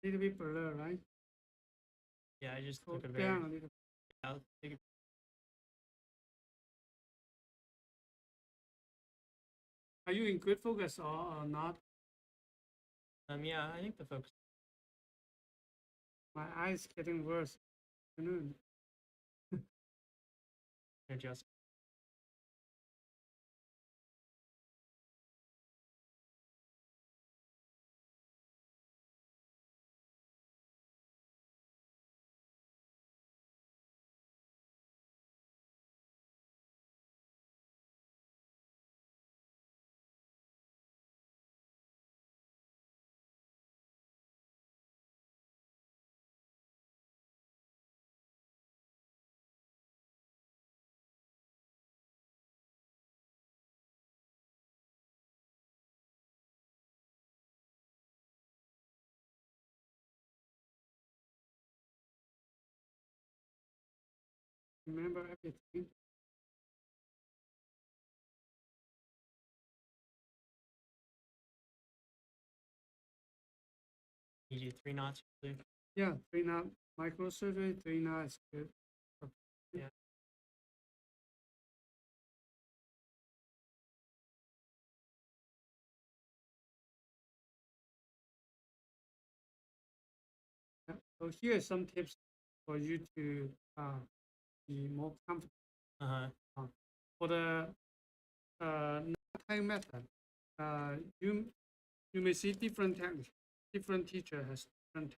little bit blur, right? Yeah. I just Go took a very. down a little. I'll take a Are you in good focus or not? Yeah, I think the focus. My eyes getting worse. Adjust. remember everything. You do 3 knots usually? Yeah, 3 knot microsurgery, 3 knot is good. Okay. Yeah. Yeah. So here are some tips for you to be more comfortable. Uh-huh. For the time method, you may see different techniques. Different teacher has different.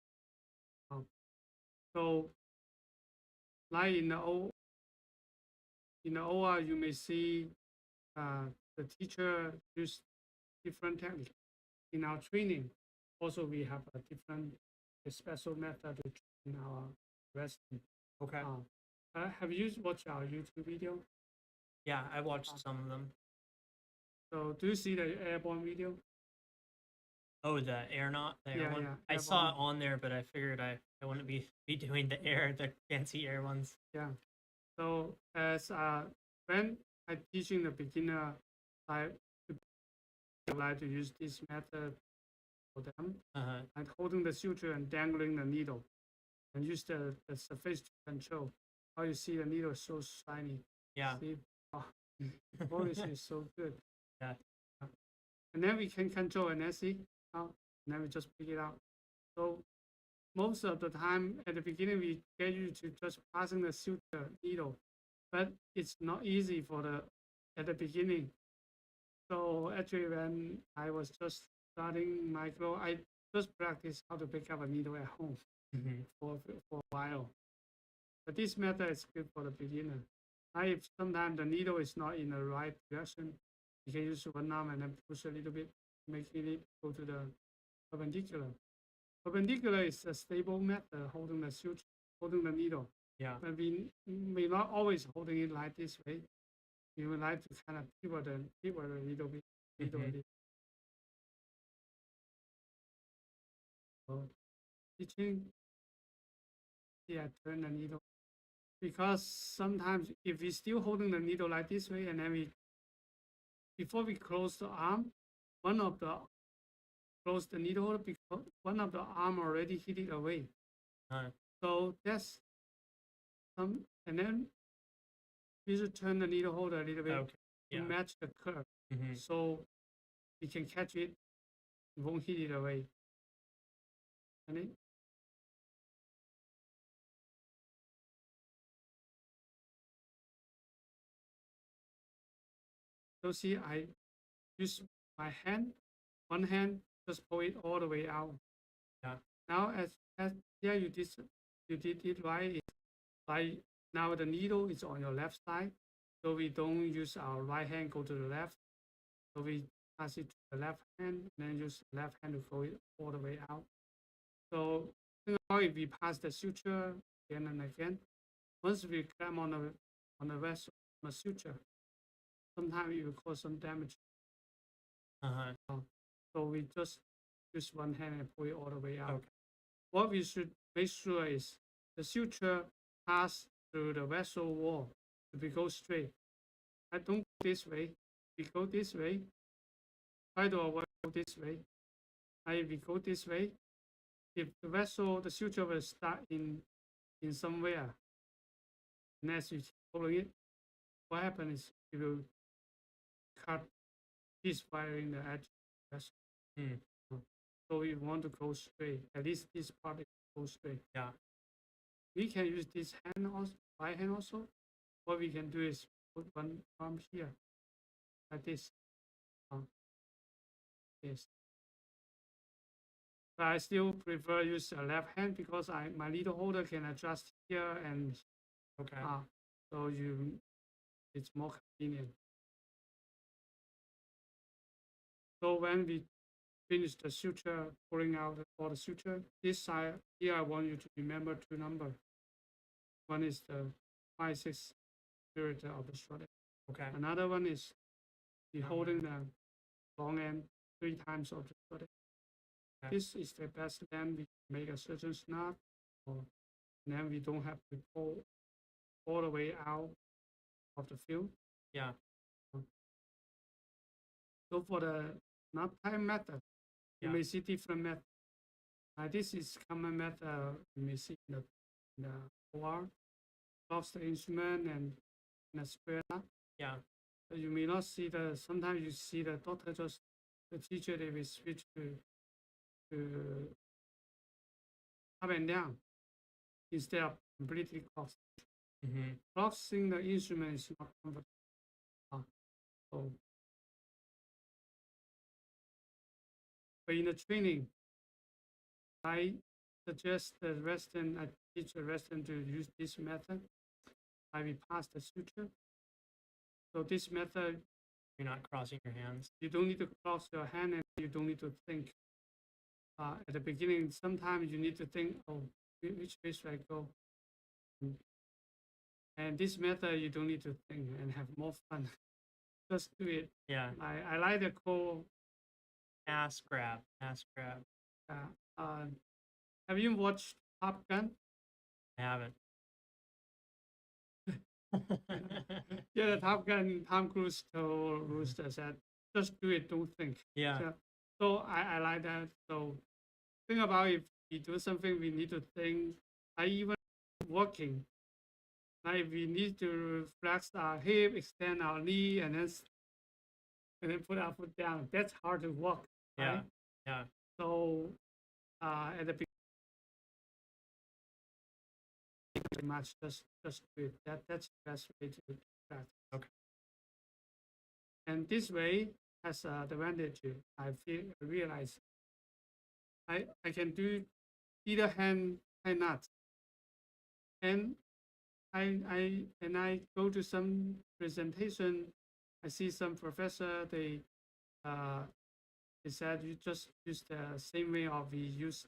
So, like in the OR, you may see the teacher use different techniques. In our training, also we have a different a special method to train our resident. Okay. Have you watched our YouTube video? Yeah, I watched some of them. So do you see the airborne video? Oh, the air knot, the air Yeah, one. yeah, I saw it airborne. on there, but I figured I wouldn't be doing the fancy air ones. Yeah. So as when I teaching the beginner, I like to use this method for them, Uh-huh. like holding the suture and dangling the needle, and use the surface to control. How you see the needle is so shiny. Yeah. See, oh, polish is so good. Yeah. And then we can control and then see how, and then we just pick it out. So most of the time at the beginning we get you to just passing the suture needle, but it's not easy for the at the beginning. So actually when I was just starting micro, I just practice how to pick up a needle at home Mm-hmm. for a while. But this method is good for the beginner. If sometimes the needle is not in the right direction, you can use one arm and then push a little bit, making it go to the perpendicular. Perpendicular is a stable method holding the suture, holding the needle. Yeah. But we may not always holding it like this way. You would like to kind of pivot a little bit, little Mhm. bit. So teaching, yeah, turn the needle. Because sometimes if we still holding the needle like this way, and then before we close the arm, close the needle holder because one of the arm already hit it away. Uh, So that's and then we should turn the needle holder a little bit okay. to Yeah. match the curve, Mm-hmm. so we can catch it, it won't hit it away. And it, so see, I use my hand, one hand, just pull it all the way out. Yeah. Now as yeah, you did it right. Like now the needle is on your left side, so we don't use our right hand go to the left. So we pass it to the left hand, and then use the left hand to pull it all the way out. So now if we pass the suture again and again, once we clamp on the vessel, on the suture, sometimes it will cause some damage. Uh-huh. So we just use one hand and pull it all the way out. Okay. What we should make sure is the suture pass through the vessel wall to be go straight. I don't go this way. We go this way. Try to avoid go this way. If we go this way, if the vessel, the suture will start in somewhere, and as you follow it, what happens is it will cut this firing the edge of the vessel. Mm. So we want to go straight. At least this part goes straight. Yeah. We can use this hand also, right hand also. What we can do is put one arm here, like this. Yes. But I still prefer use a left hand because my needle holder can adjust here and Okay. so it's more convenient. So when we finish the suture, pulling out all the suture, this side here I want you to remember two numbers. One is the 5/6 diameter of the short end. Okay. Another one is the holding the long end 3 times of the short end. Okay. This is the best length we can make a surgeon's knot, and then we don't have to pull all the way out of the field. Yeah. So for the knot time method, you Yeah. may see different method. This is common method you may see in the OR, close the instrument and in a square knot. Yeah. But you may not see sometimes you see the doctor the teacher, they will switch to up and down instead of completely cross. Mm-hmm. Crossing the instrument is not comfortable. So, but in the training, I suggest the resident, I teach the resident to use this method. I will pass the suture. So this method, You're not crossing your hands. you don't need to cross your hand and you don't need to think. At the beginning, sometimes you need to think, oh, which way should I go? And this method, you don't need to think and have more fun. Just do it. Yeah. I like the call. Ass grab. Ass grab. Have you watched Top Gun? I haven't. Yeah, the Top Gun, Tom Cruise told Rooster said, just do it, don't think. Yeah. So I like that. So think about if we do something, we need to think. I even walking, like we need to flex our hip, extend our knee, and then put our foot down. That's hard to walk. Yeah. Right? Yeah. So at the beginning, pretty much just do it. That's the best way to practice. Okay. And this way has the advantage. I realize I can do either hand high knots, and I go to some presentation. I see some professor they said you just use the same way of we use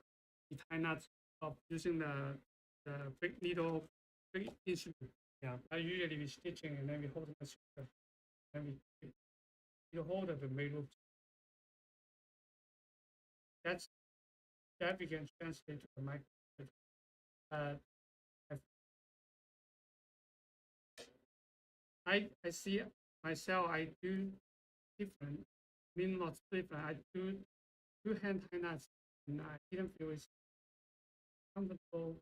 the high knots of using the big needle, big instrument. Yeah. I usually be stitching and then we hold the suture, and you hold the middle. That we can translate to the micro. I see myself. I do different, mean not different. I do hand high knots, and I didn't feel it's comfortable,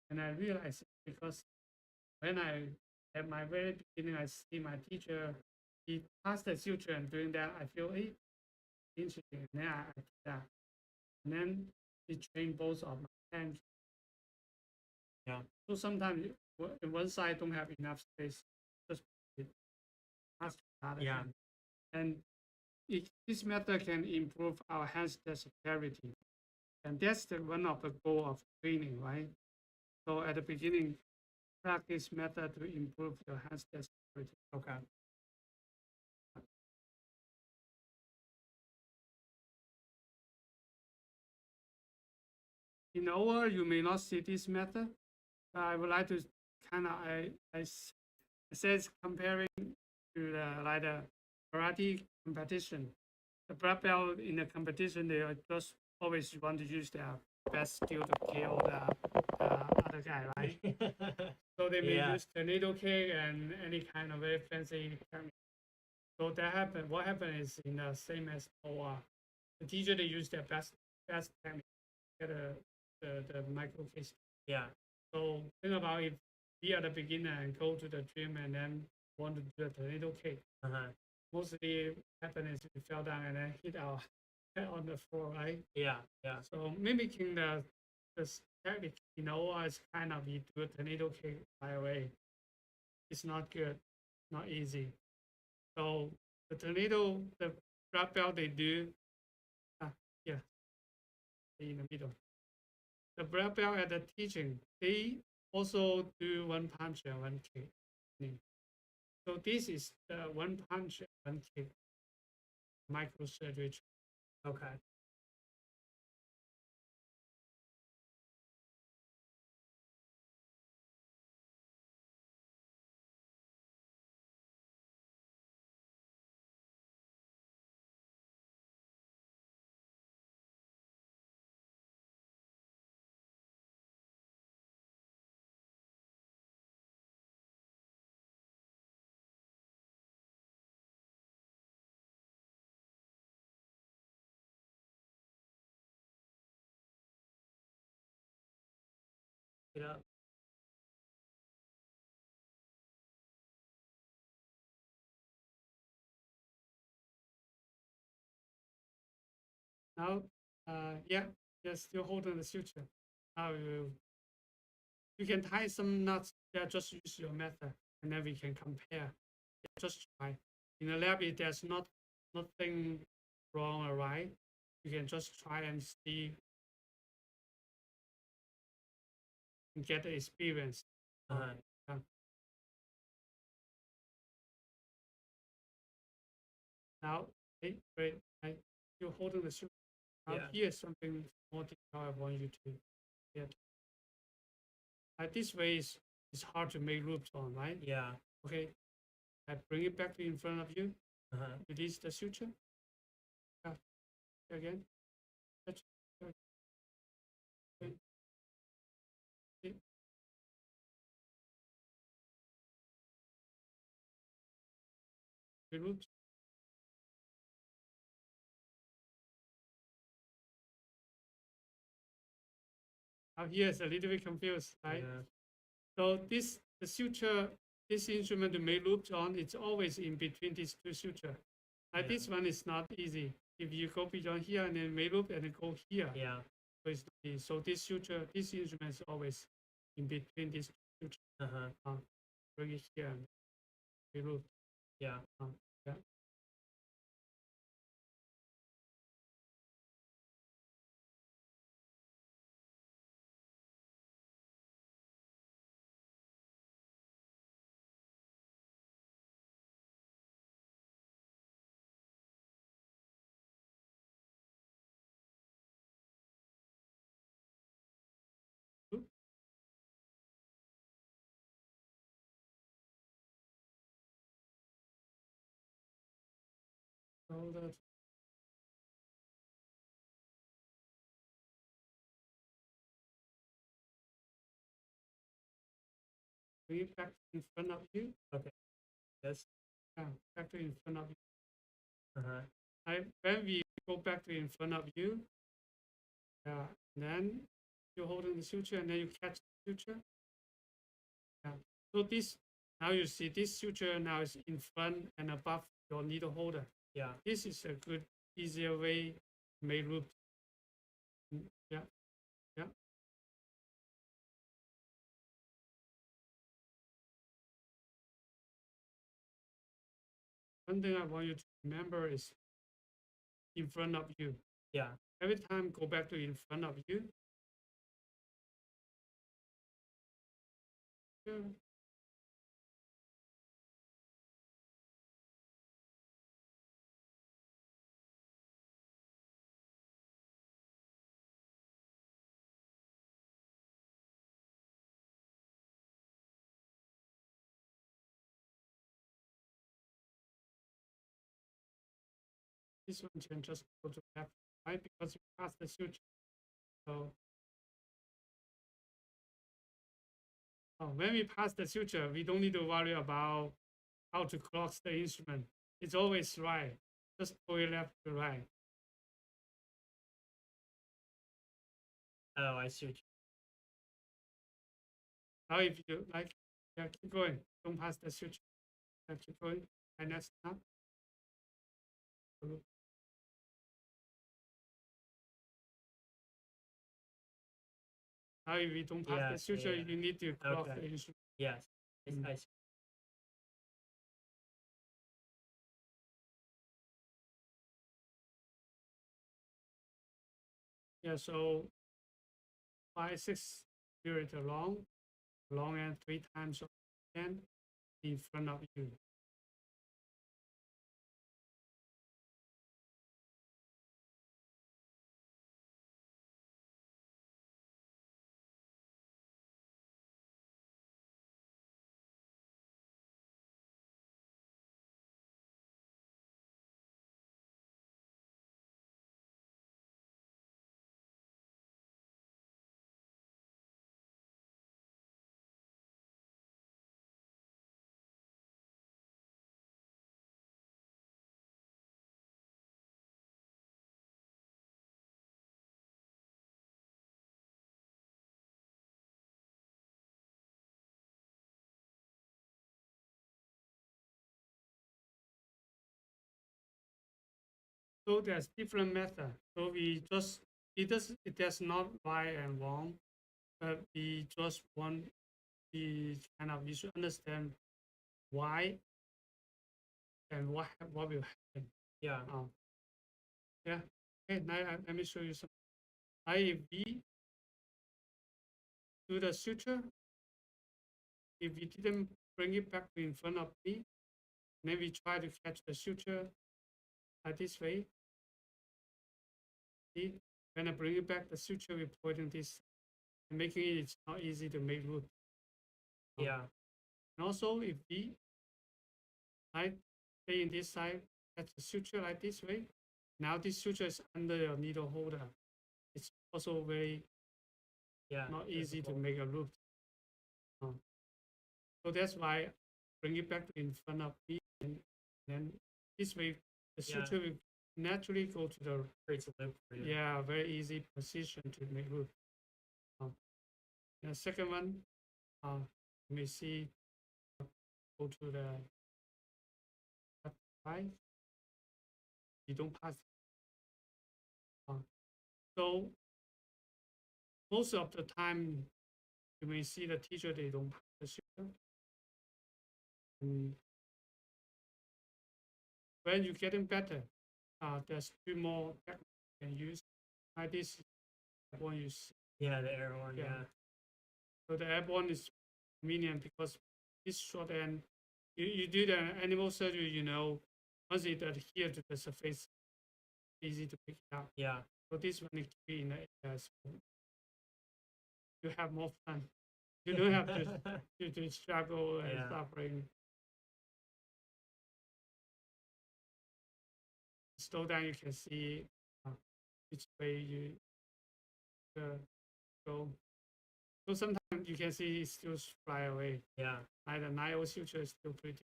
and I realized it because when at my very beginning, I see my teacher, he passed the suture, and doing that, I feel interesting. And then I do that, and then he trained both of my hands. Yeah. So sometimes in one side don't have enough space, just pass to the other Yeah. hand. And this method can improve our hands dexterity, and that's one of the goal of training, right? So at the beginning, practice method to improve your hands dexterity. Okay. In OR, you may not see this method. I would like to kind of I says comparing to the karate competition. The black belt in the competition, they are just always want to use their best skill to kill the other guy, right? So they may Yeah. use tornado kick and any kind of very fancy technique. So that happened. What happened is in the same as OR, the teacher they use their best technique, get the micro case. Yeah. So think about if we are the beginner and go to the gym and then want to do a tornado kick. Uh-huh. Mostly happen is we fell down and then hit our head on the floor, right? Yeah. Yeah. So mimicking the technique, is kind of you do a tornado kick right away. It's not good, not easy. So the tornado, the black belt they do, yeah, in the middle. The black belt at the teaching, they also do one punch and one kick. So this is the one punch and one kick microsurgery. Okay. it up. Now, yeah, you're still holding the suture. Now you can tie some knots. Yeah, just use your method, and then we can compare. Yeah, just try. In the lab, if there's nothing wrong or right, you can just try and see and get the experience. Uh-huh. Yeah. Now, wait, you're holding the suture. Now Yeah. here's something more detail I want you to get. This way is hard to make loops on, right? Yeah. Okay, I bring it back to in front of you. Uh-huh. Release the suture. Again. Touch. Okay. Okay. The loops. Now here is a little bit confused, right? Yeah. So the suture, this instrument to make loops on, it's always in between these two suture. Like Yeah. this one is not easy. If you go beyond here and then make loop and then go here, Yeah. so it's not easy. So this suture, this instrument is always in between these two suture. Uh-huh. Bring it here and make loop. Yeah. Yeah. Loop. So the bring it back in front of you. Yes. Yeah, back to in front of you. Uh-huh. When we go back to in front of you, then you're holding the suture and then you catch the suture. Yeah. So this, now you see this suture now is in front and above your needle holder. Yeah. This is a good, easier way to make loops. Yeah. Yeah. One thing I want you to remember is in front of you. Yeah. Every time go back to in front of you. Yeah. This one can just go to left, right? Because you pass the suture. So when we pass the suture, we don't need to worry about how to cross the instrument. It's always right. Just pull it left to right. Oh, I see what Now, if you like, yeah, keep going. Don't pass the suture. Yeah, keep going. And that's not. Now, if you don't pass Yeah, the suture, yeah. you need to cross Okay. the instrument. Yes. I see. Yeah, so 5, 6 millimeter long and 3 times again in front of you. So there's different method. So we just it does not right and wrong, but we just want we should understand why and what will happen. Yeah. Yeah. Okay. Now let me show you some. If we do the suture, if we didn't bring it back in front of me, then we try to catch the suture like this way. See, when I bring it back, the suture will point in this, and making it's not easy to make root. Yeah. And also, if we like stay in this side, catch the suture like this way. Now this suture is under your needle holder. It's also very Yeah. not easy to visible. make a root. So that's why bring it back in front of me, and then this way the Yeah. suture will naturally go to the Creates a loop for you. very easy position to make root. The second one, you may see go to the right. You don't pass. So most of the time, you may see the teacher they don't pass the suture. And when you're getting better, there's two more techniques you can use. Like this one you see. Yeah, the air horn. Yeah. Yeah. So the airborne is convenient because this short end, you do the animal surgery, once it adhere to the surface, easy to pick it up. Yeah. So this one is be in the air, so you have more fun. You don't have to struggle and Yeah. suffering. Slow down, you can see which way you go. So sometimes you can see it still fly away. Yeah. Like the Nile suture is still pretty.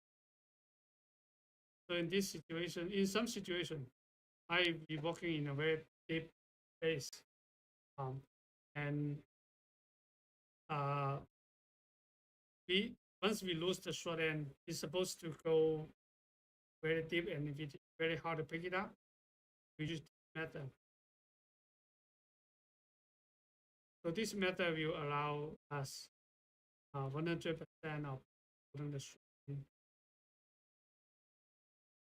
So in this situation, in some situation, I be working in a very deep space, and we once we lose the short end, it's supposed to go very deep, and if it's very hard to pick it up, we use this method. So this method will allow us 100% of putting the short end,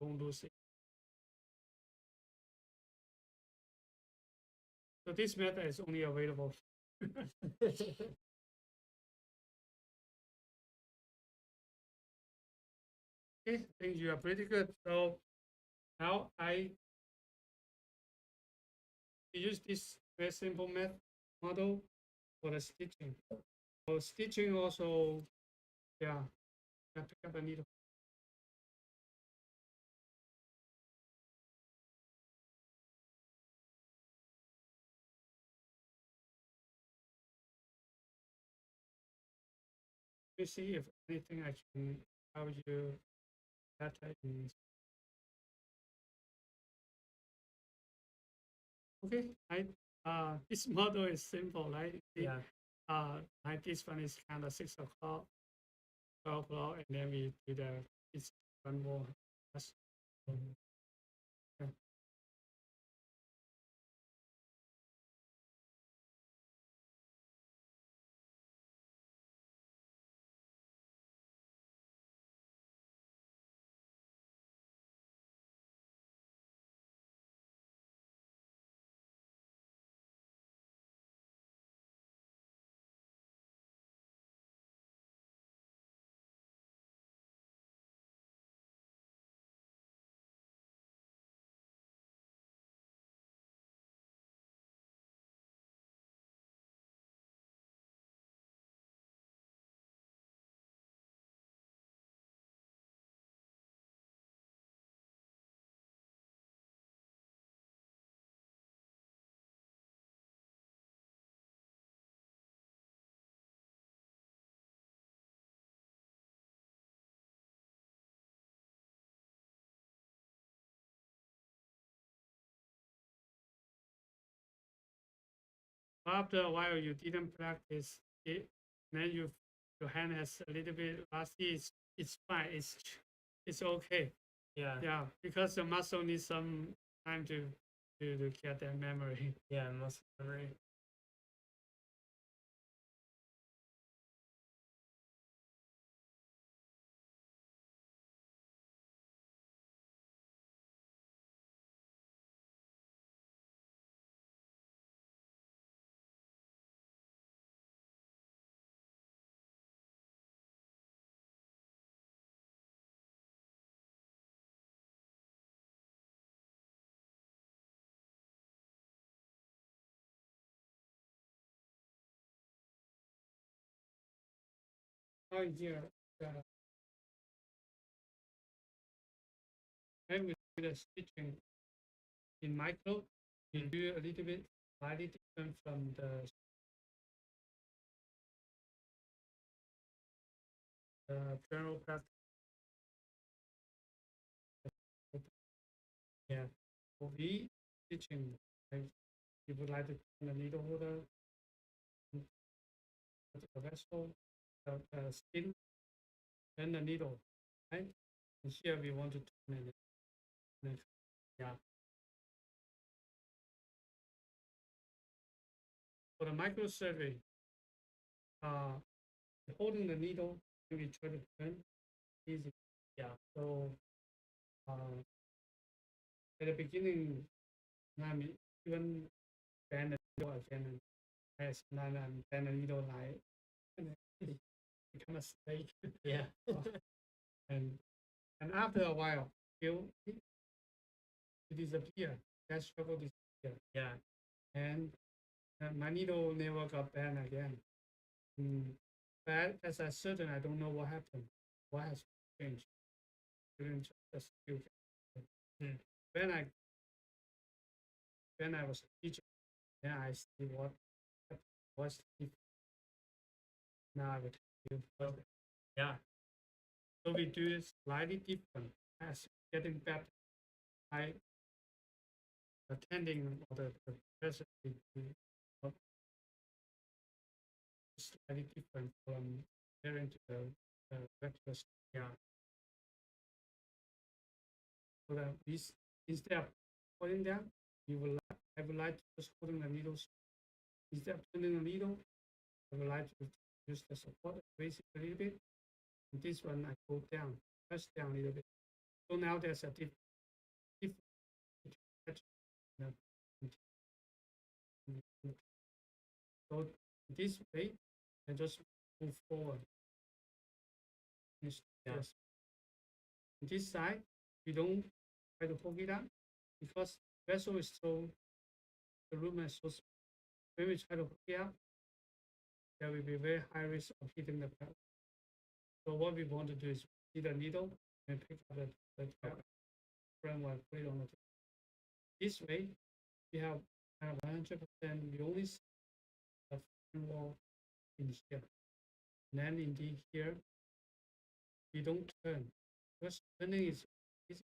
don't lose it. So this method is only available. Okay, I think you are pretty good. So now I use this very simple model for the stitching. For stitching also, yeah, I pick up a needle. Let me see if anything I can help you better in. Okay, this model is simple, right? Yeah. Like this one is kind of 6 o'clock, 12 o'clock, and then we do it's one more. Yeah. After a while, you didn't practice it, then your hand has a little bit rusty. It's fine. It's okay. Yeah. Yeah, because the muscle needs some time to get that memory. Yeah, muscle memory. Oh, here, when we do the stitching in micro, we do a little bit slightly different from the general practice. Yeah, for we stitching, like, you would like to turn the needle holder to the vessel, the skin, then the needle, right? And here we want to turn it. Yeah. For the microsurgery, holding the needle when we try to turn easy. Yeah. So at the beginning, I'm even bend the needle again and as and bend the needle like and it become a snake. Yeah. and and after a while, it disappear. That struggle disappear. Yeah. And my needle never got bent again. But as a surgeon, I don't know what happened. What has changed during the skill. Hmm. When I was teaching, then I see what was different. Now I will tell you. Okay. Yeah. So we do it slightly different as getting better. I attending or the professor we do slightly different from comparing to the regular. Yeah. So that this instead of holding them, I would like to just holding the needles. Instead of turning the needle, I would like to use the support, raise it a little bit. And this one I go down, press down a little bit. So now there's a different so this way I just move forward. Yes. This side, we don't try to hold it up because vessel is so the room is so small. When we try to hook it up, there will be very high risk of hitting the pellet. So what we want to do is see the needle and pick up the framework, put it on the table. This way, we have 100%, we only see the wall in here. And then indeed here, we don't turn. Because turning is easy.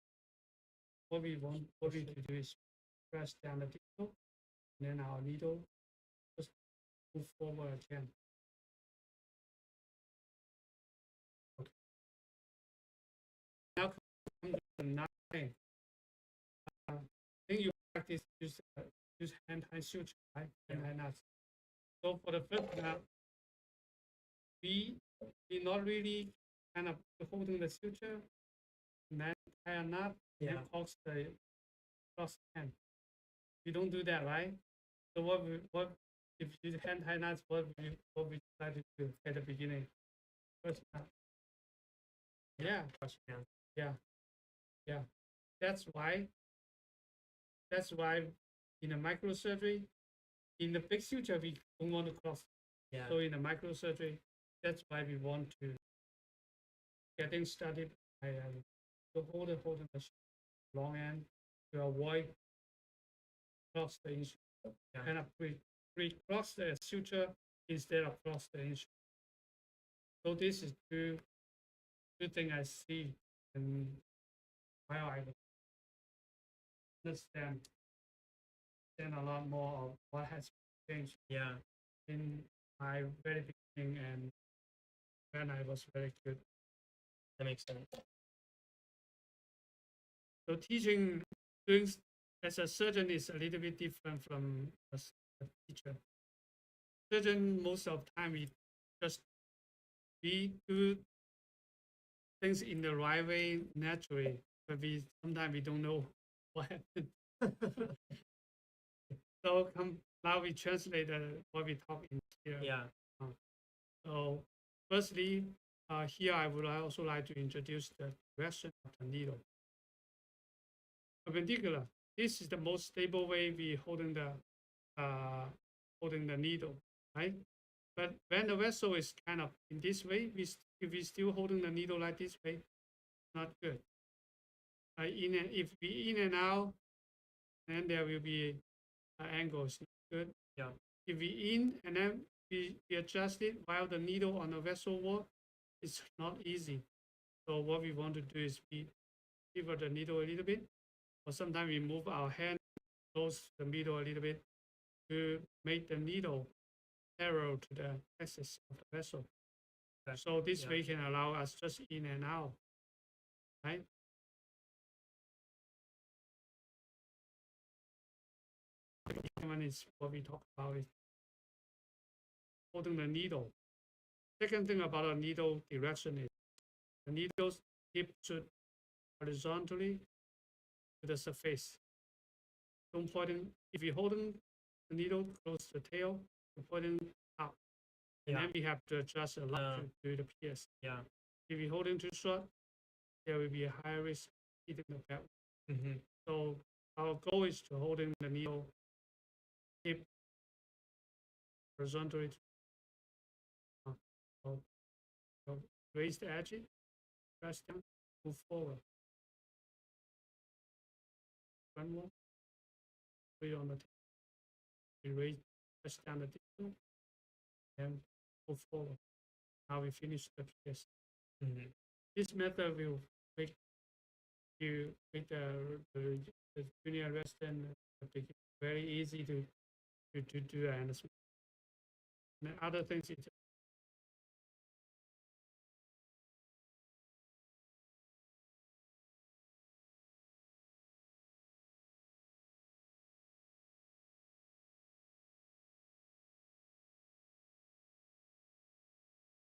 What we to do is press down the needle, and then our needle just move forward again. Okay. Now come to the 9. I think you practice use hand tie suture, right? Hand tie knots. So for the first knot, we not really kind of holding the suture, and then tie a knot, and cross the hand. We don't do that, right? So what if you hand tie knots? What we try to do at the beginning? First knot. Yeah. Yeah. That's why in the microsurgery, in the big suture, we don't want to cross. Yeah. So in the microsurgery, that's why we want to getting started by to hold the long end to avoid cross the instrument. Kind of cross the suture instead of cross the instrument. So this is two things I see, and while I understand a lot more of what has changed. Yeah. In my very beginning and when I was very good. That makes sense. So teaching, doing as a surgeon is a little bit different from a teacher. Surgeon, most of the time we do things in the right way naturally, but sometimes we don't know what happened. So now we translate what we talk in here. Yeah. So firstly, here I would also like to introduce the direction of the needle. Perpendicular. This is the most stable way we holding the needle, right? But when the vessel is kind of in this way, if we still holding the needle like this way, not good. If we in and out, then there will be angles. Good. Yeah. If we in and then we adjust it while the needle on the vessel work, it's not easy. So what we want to do is we pivot the needle a little bit, or sometimes we move our hand close to the needle a little bit to make the needle parallel to the axis of the vessel. Okay. So this Yeah. way can allow us just in and out, right? One is what we talk about is holding the needle. Second thing about a needle direction is the needle's tip should horizontally to the surface. Don't point in, if you're holding the needle close to the tail, you're pointing out. And Yeah. then we have to adjust a lot to do the pierce. Yeah. If you're holding too short, there will be a higher risk hitting the belt. Mm-hmm. So our goal is to holding the needle tip horizontally. So raise the edge, press down, move forward. One more. Put it on the table. We raise, press down the table, and move forward. Now we finish the pierce. Mm-hmm. This method will make the junior resident very easy to do and the other things is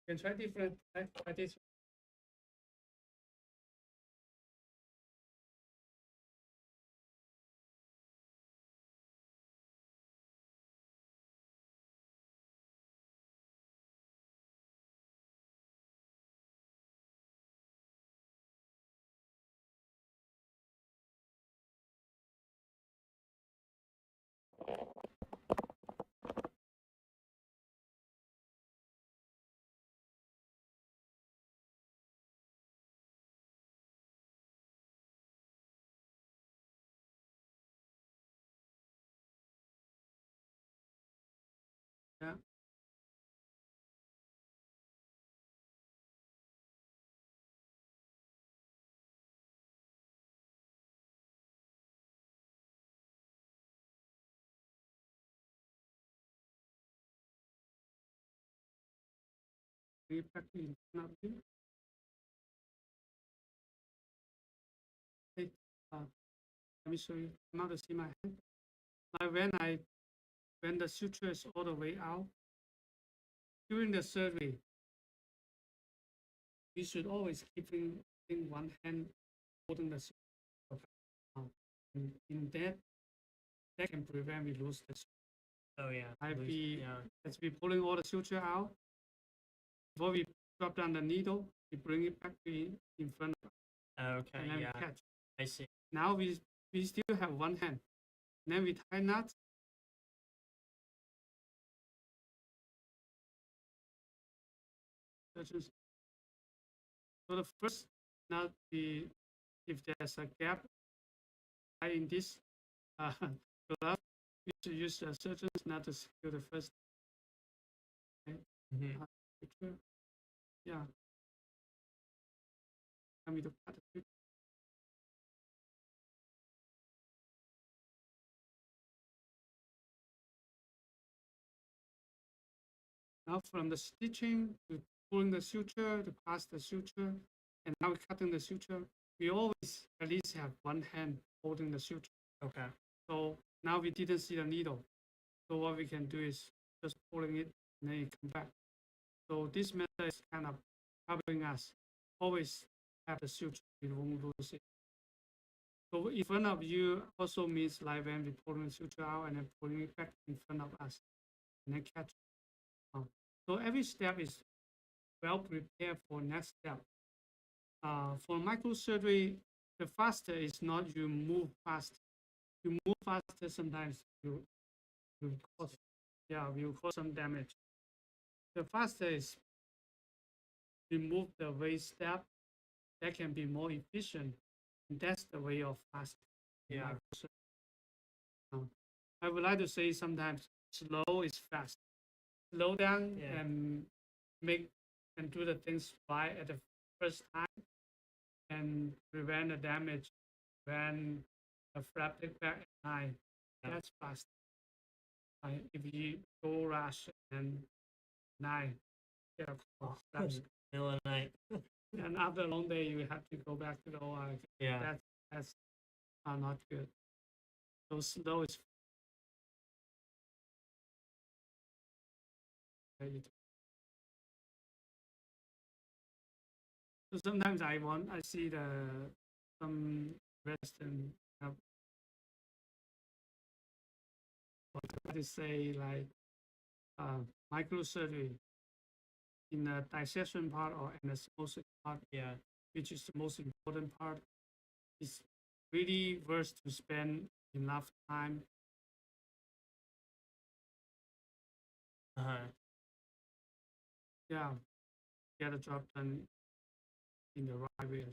you can try different like this. Yeah. Bring it back in. Okay. Let me show you. Now to see my hand. Like when the suture is all the way out during the surgery, we should always keep in one hand holding the suture. In that can prevent we lose the suture. Oh yeah. As we pulling all the suture out, before we drop down the needle, we bring it back in front of us, Okay. and then Yeah. we catch. I see. Now we still have one hand. And then we tie knots. So the first knot, if there's a gap in this glove, we should use the surgeon's knot to secure the first. Okay. Mm-hmm. Picture. Yeah. Let me to cut the picture. Now from the stitching to pulling the suture to pass the suture, and now we're cutting the suture. We always at least have one hand holding the suture. Okay. So now we didn't see the needle. So what we can do is just pulling it and then it come back. So this method is kind of helping us always have the suture. We won't lose it. So in front of you also means like when we pulling the suture out and then pulling it back in front of us and then catch it. So every step is well prepared for next step. For microsurgery, the faster is not you move fast. You move faster, sometimes you cause, yeah, will cause some damage. The faster is remove the waste step. That can be more efficient. And that's the way of fast. Yeah. I would like to say sometimes slow is fast. Slow down Yeah. and make and do the things right at the first time and prevent the damage when the flap it back at night. Yeah. That's fast. If you go rush and night, yeah, flaps. Middle of the night. And after a long day, you have to go back to the OR. Yeah. That's not good. So slow is very. So sometimes I see some Western what to say like microsurgery in the dissection part or in the smoothing part, Yeah. which is the most important part. It's really worth to spend enough time. Yeah, get a job done in the right way.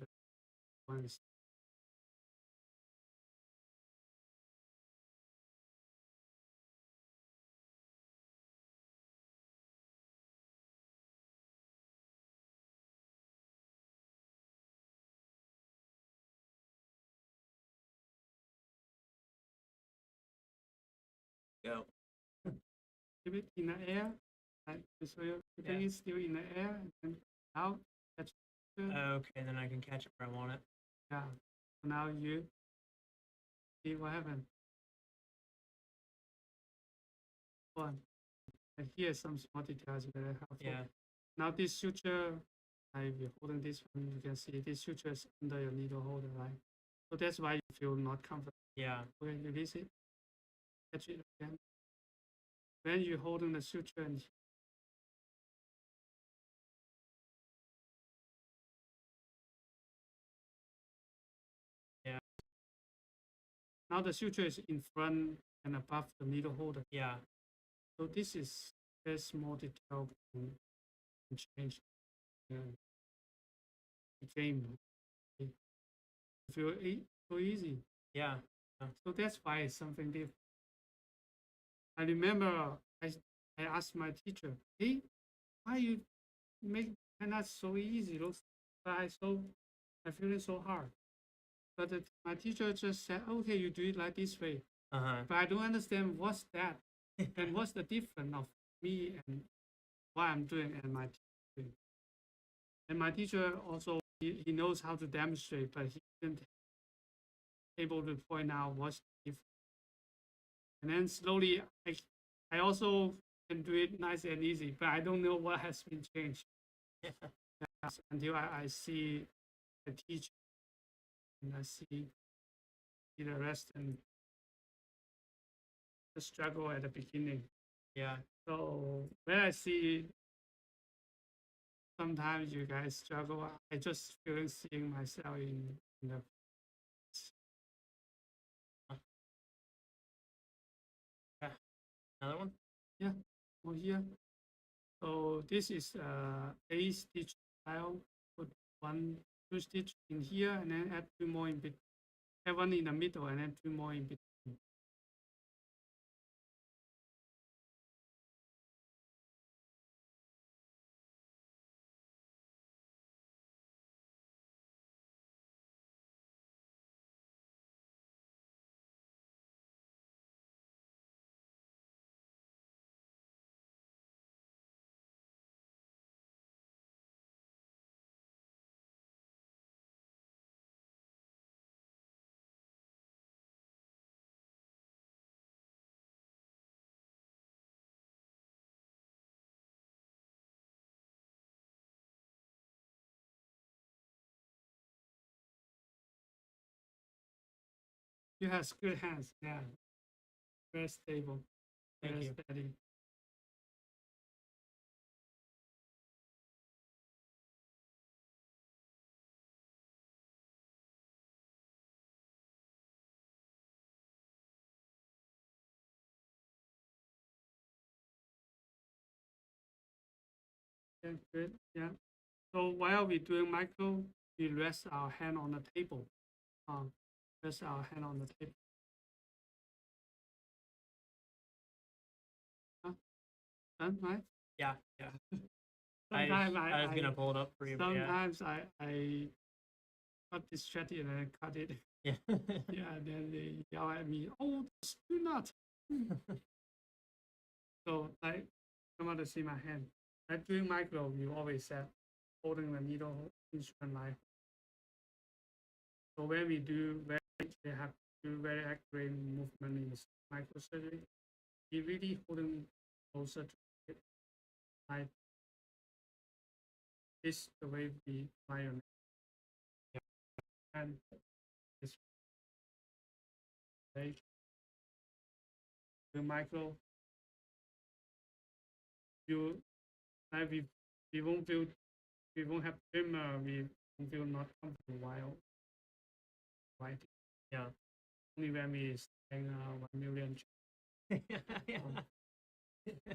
Once. Go. Keep it in the air. Like, so you keeping Yeah. it still in the air and then out. That's good. Okay, then I can catch it where I want it. Yeah. So now you see what happened. One. And here some small details very helpful. Yeah. Now this suture, I'll be holding this one. You can see this suture is under your needle holder, right? So that's why you feel not comfortable. Yeah. Okay, release it. Catch it again. When you're holding the suture and Yeah. now the suture is in front and above the needle holder. Yeah. So this is very small detail can change the game. It feel so easy. Yeah. So that's why it's something different. I remember I asked my teacher, hey, why you make that so easy? Those I feel it so hard. But my teacher just said, okay, you do it like this way. But I don't understand what's that and what's the difference of me and what I'm doing and my teacher doing. And my teacher also he knows how to demonstrate, but he isn't able to point out what's different. And then slowly I also can do it nice and easy, but I don't know what has been changed. Until I see the teacher and I see the rest and the struggle at the beginning. Yeah. So when I see sometimes you guys struggle, I just feel seeing myself in the Another one? over here. So this is A stitch style. Put two stitch in here and then add two more in between. Have one in the middle and then two more in between. You have good hands. Yeah. Very stable. Thank Very you. steady. Yeah, good. Yeah. So while we doing micro, we rest our hand on the table. Um, rest our hand on the table. Huh? Done, right? Yeah, yeah. Sometimes I was gonna pull it up for you, but yeah. sometimes I got distracted and I cut it. Yeah. Yeah, then they yell at me, oh, do not. So I come out to see my hand. I doing micro, you always said holding the needle instrument line. So when we do they have to do very accurate movement in microsurgery. We really holding closer to it. Like this the way we wire and this way the micro you like we won't feel we won't have tremor, we won't feel not comfortable while writing. Yeah. Only when we saying 1 million. Yeah.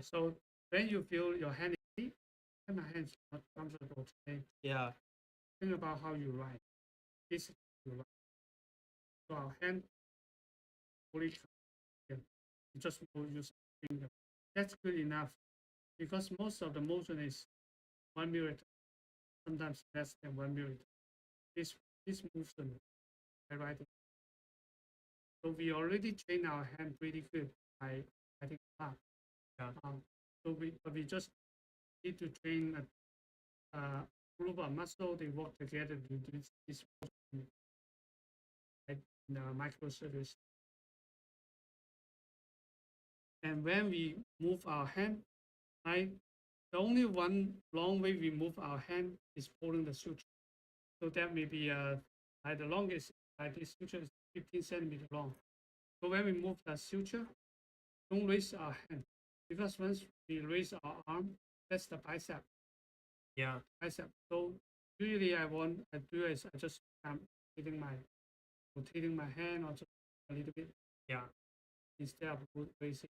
So when you feel your hand is weak, and my hands not comfortable today, Yeah. think about how you write. This is how you write. So our hand fully you just use finger. That's good enough because most of the motion is 1 minute, sometimes less than 1 minute. This this motion by writing. So we already train our hand pretty good by writing fast. Yeah. So we just need to train a group of muscle. They work together to do this motion like in the microservice. And when we move our hand, right, the only one long way we move our hand is pulling the suture. So that may be like the longest, like this suture is 15 centimeters long. So when we move the suture, don't raise our hand because once we raise our arm, that's the bicep. Yeah. Bicep. So usually I do is I just rotating my hand or just a little bit. Yeah. Instead of raising.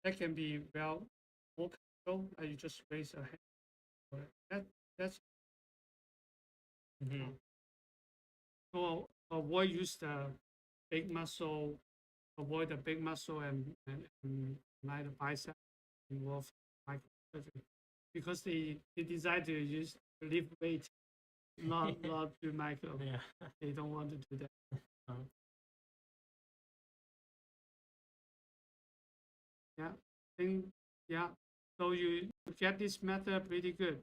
That can be more control. You just raise your hand. That's Mm-hmm. so avoid use the big muscle. Avoid the big muscle and like the bicep involved microsurgery because they decide to use lift weight, not do micro. Yeah. They don't want to do that. Yeah, think yeah. So you get this method pretty good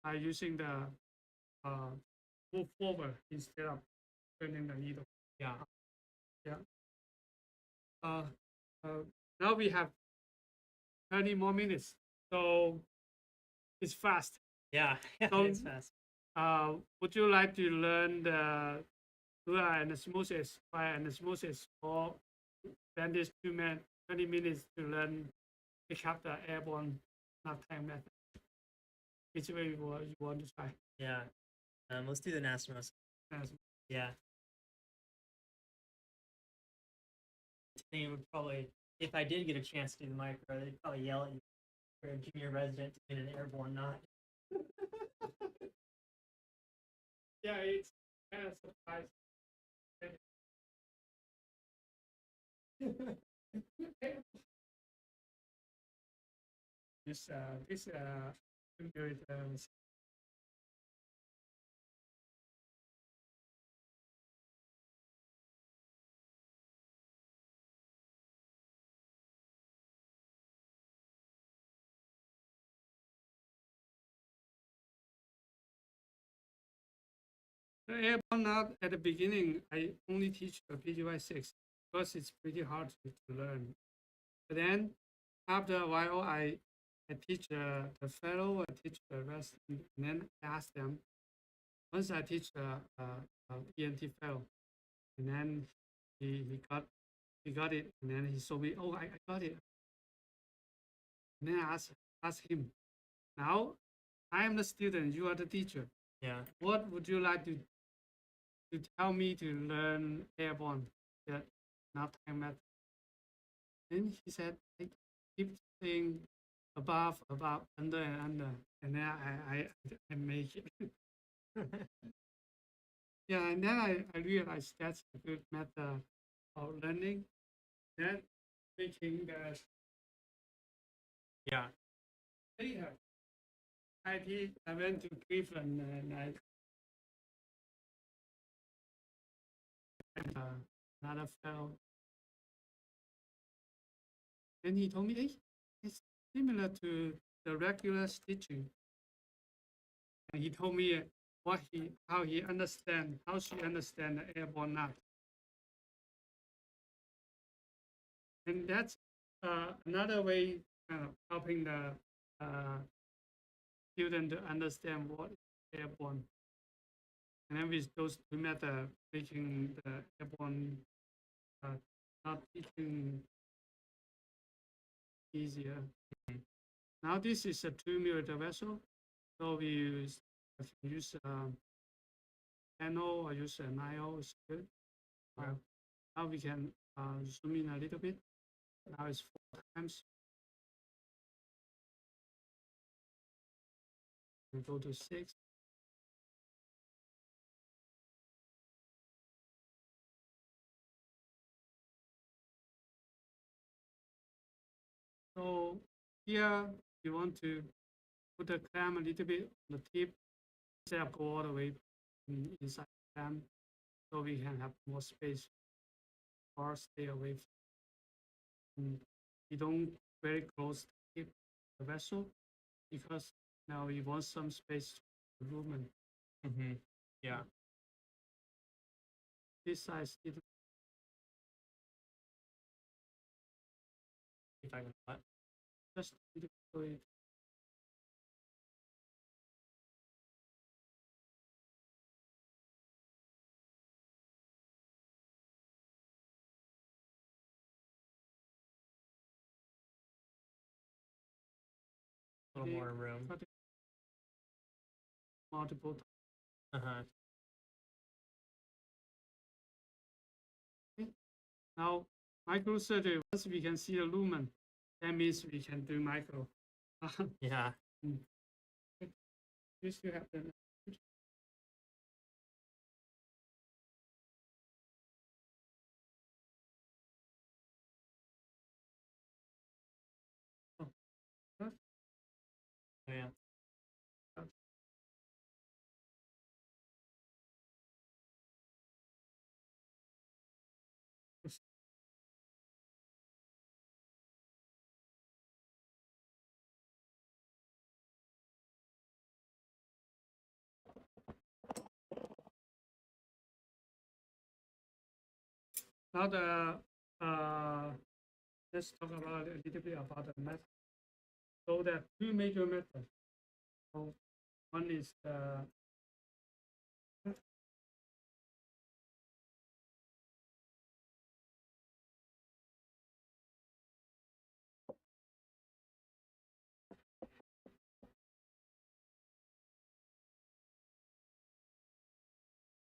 by using the move forward instead of turning the needle. Yeah. Yeah. Uh, now we have 30 more minutes, so it's fast. Yeah. So, It's fast. would you like to learn the fluid anastomosis by anastomosis or spend this 20 minutes to learn pick up the airborne knock time method? Which way you want to try? Yeah. Let's do the Nasmos. Yes. Yeah. They would probably, if I did get a chance to do the micro, they'd probably yell at you for a junior resident in an airborne knot. Yeah, it's kind of surprising. This period, the airborne knot at the beginning, I only teach the PGY6 because it's pretty hard to learn. But then after a while, I teach the fellow, I teach the rest, and then ask them. Once I teach the ENT fellow, and then he got it, and then he showed me, oh, I got it. And then I asked him, now I am the student, you are the teacher. Yeah. What would you like to tell me to learn airborne? That not time method. Then he said, I keep saying above, under, and under, and then I make it. Yeah, and then I realized that's a good method of learning. Then making the Yeah. later. I went to Cleveland and I had another fellow. And he told me, hey, it's similar to the regular stitching. And he told me how she understand the airborne knot. And that's another way kind of helping the student to understand what is airborne. And then with those two methods, making the airborne not teaching easier. Now this is a 2 mm vessel, so we use panel or use an IO is good. Now we can zoom in a little bit. Now it's 4 times. We go to 6. So here you want to put the clamp a little bit on the tip instead of go all the way inside the clamp, so we can have more space or stay away from. You don't very close to the vessel because now we want some space for movement. Mm-hmm. Yeah. This size didn't. If I can what? Just a little bit. A little more room. Cut it multiple times. Uh-huh. Now, microsurgery, once we can see the lumen, that means we can do micro. Yeah. You still have the. Oh, huh? Oh, yeah. Now let's talk about a little bit about the method. So there are 2 major methods. So one is the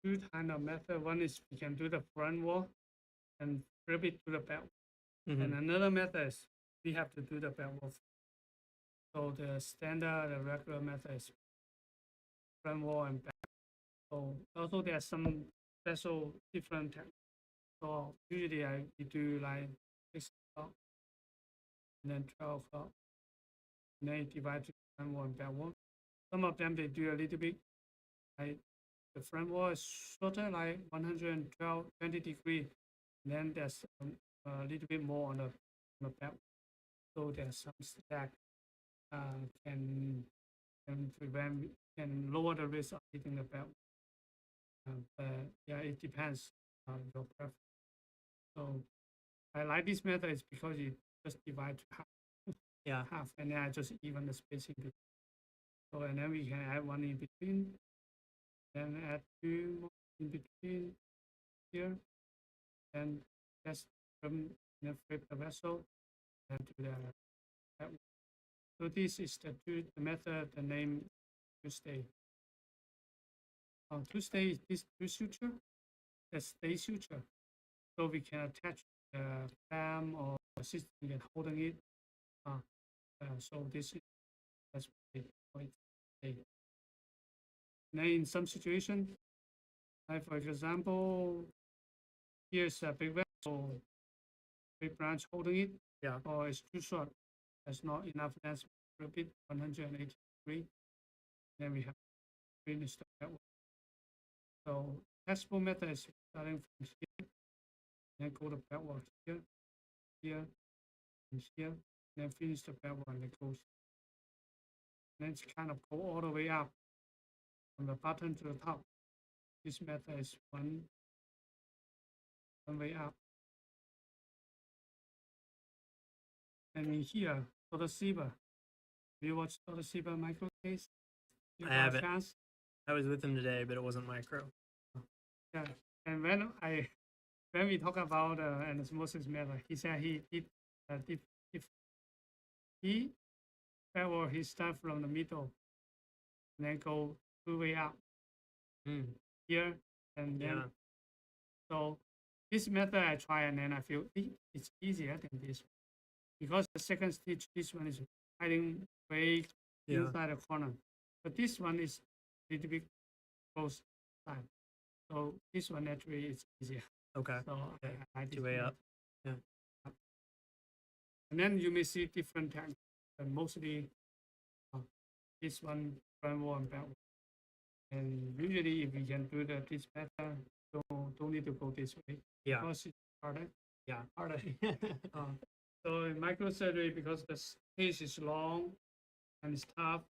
two kind of method. One is we can do the front wall and flip it to the back. Mm-hmm. And another method is we have to do the back wall. So the standard, the regular method is front wall and back. So also there's some special different techniques. So usually we do like 6 o'clock and then 12 o'clock. And then divide to front wall and back wall. Some of them they do a little bit like the front wall is shorter, like 120 degrees. And then there's a little bit more on the back. So there's some stack can lower the risk of hitting the back. But yeah, it depends on your preference. So I like this method is because you just divide to Yeah. half, and then I just even the spacing between. So and then we can add one in between, then add 2 more in between here, then just flip the vessel and do that. So this is the method, the name to stay. To stay is this two suture, the stay suture. So we can attach the clamp or system and holding it. So this is that's what it stay. Then in some situation, like for example, here's a big vessel, big branch holding it, Yeah. or it's too short. There's not enough length. Repeat 180 degree. Then we have finish the network. So testable method is starting from here, then go to backward here, here, and here, then finish the backward and it goes. Then it's kind of go all the way up from the bottom to the top. This method is one way up. And in here, Toshiba. Have you watched Toshiba micro case? You I got a haven't. chance? I was with him today, but it wasn't micro. Yeah. And when we talk about osmosis method, he said if he backward, he start from the middle, and then go two way up here, and then Yeah. so this method I try, and then I feel it's easier than this because the second stitch, this one is hiding way Yeah. inside the corner, but this one is a little bit close side. So this one actually is easier. Okay. So Okay. I did Two way up. Yeah. And then you may see different techniques, but mostly this one front and backward. And usually, if we can do this better, don't need to go this way. Yeah. Because it's harder. Yeah. Harder. So in microsurgery, because the case is long and it's tough,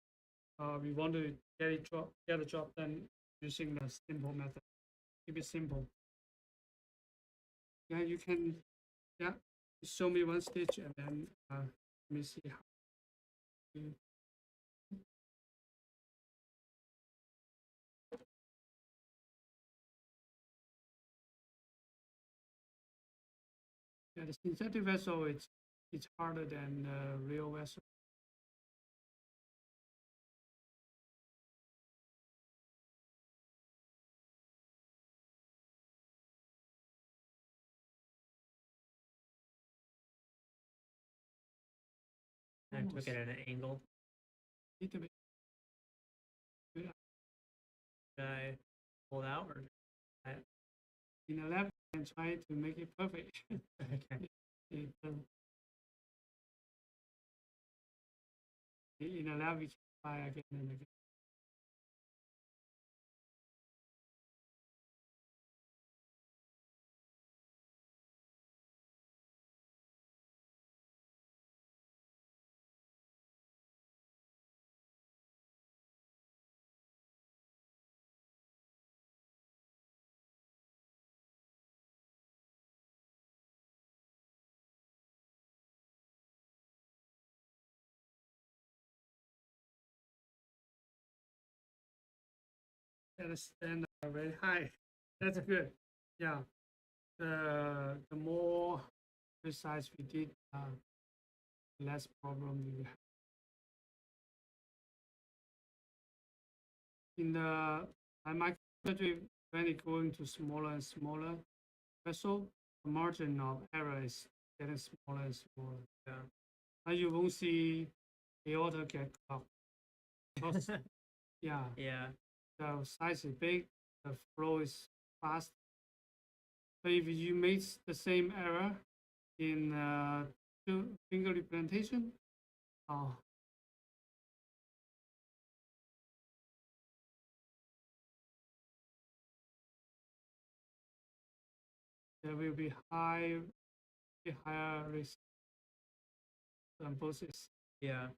we want to get the job done using the simple method. Keep it simple. Yeah, you can. Yeah, show me one stitch and then let me see how. Yeah, the synthetic vessel it's harder than the real vessel. I took it at an angle. Little bit. Should I pull it out or? In the lab, and try to make it perfect. Okay. In the lab, we can try again and again. And the standard are very high. That's good. Yeah. The more precise we did, less problem we will have. In the microsurgery, when it going to smaller and smaller vessel, the margin of error is getting smaller and smaller. Yeah. And you won't see aorta get clogged. Because, yeah, Yeah. the size is big, the flow is fast. So if you make the same error in finger replantation, there will be higher risk thrombosis. Yeah.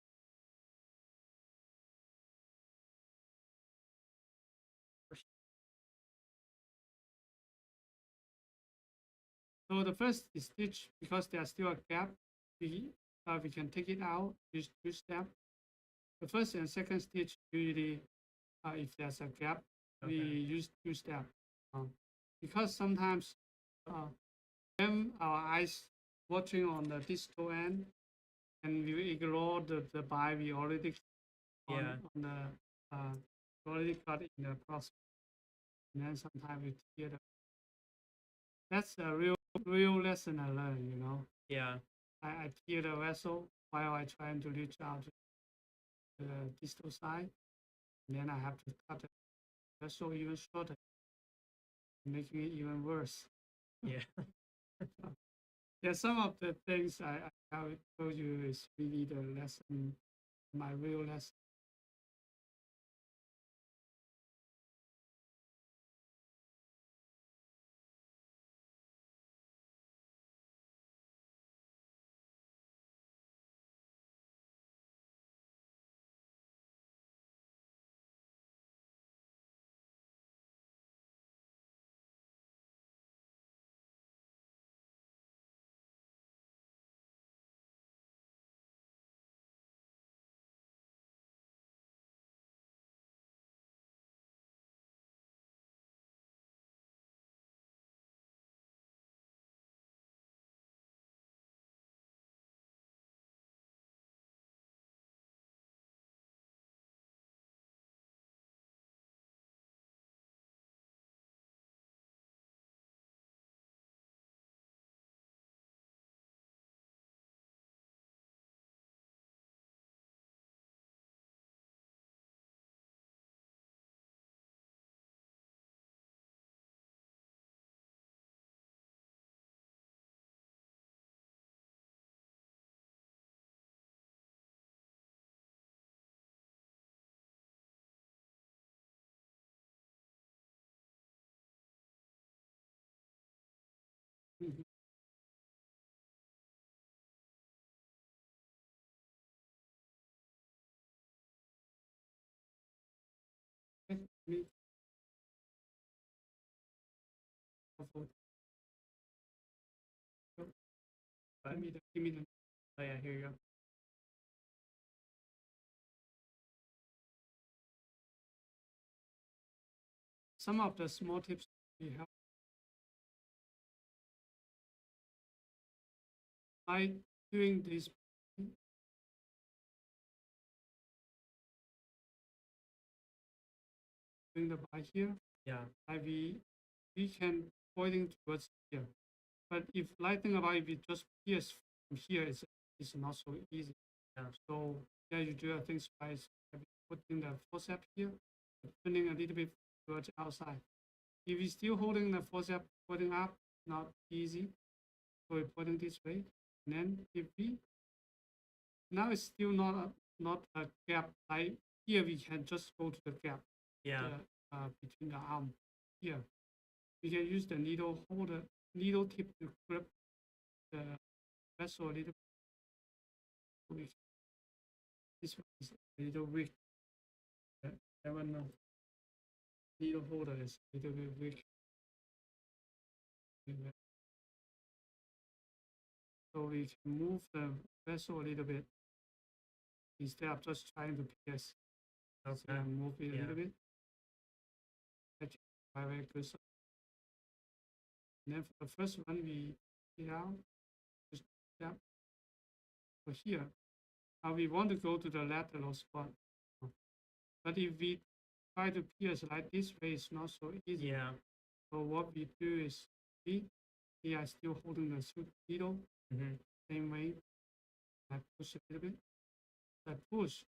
So the first stitch, because there's still a gap, we can take it out, use two steps. The first and second stitch, usually, if there's a gap, we Okay. use two steps. Because sometimes then our eyes watching on the distal end, and we ignore the pi we already Yeah. on the already got in the process. And then sometimes we hear that's a real lesson I learned, you know. Yeah. I tear the vessel while I trying to reach out to the distal side, and then I have to cut the vessel even shorter, making it even worse. Yeah. Yeah, some of the things I told you is really the lesson, my real lesson. Mhm. Okay, me, helpful. Go. Give me the. Oh yeah, here you go. Some of the small tips we have. By doing this, doing the by here, Yeah. we can pointing towards here. But if lighting about if you just pierce from here, it's not so easy. Yeah. So yeah, you do things by putting the forceps here, turning a little bit towards outside. If you're still holding the forceps pointing up, not easy. So we're pointing this way. And then if we now it's still not a gap. Like here we can just go to the gap. Yeah. Between the arm here. We can use the needle holder, needle tip to grip the vessel a little bit. This one is a little weak. I don't know. Needle holder is a little bit weak. So we can move the vessel a little bit instead of just trying to pierce. Okay. So move it a Yeah. little bit. Very good. And then for the first one, we get out. Just yeah. So here, we want to go to the lateral spot. But if we try to pierce like this way, it's not so easy. Yeah. So what we do is we are still holding the needle, Mm-hmm. same way. I push a little bit. I push.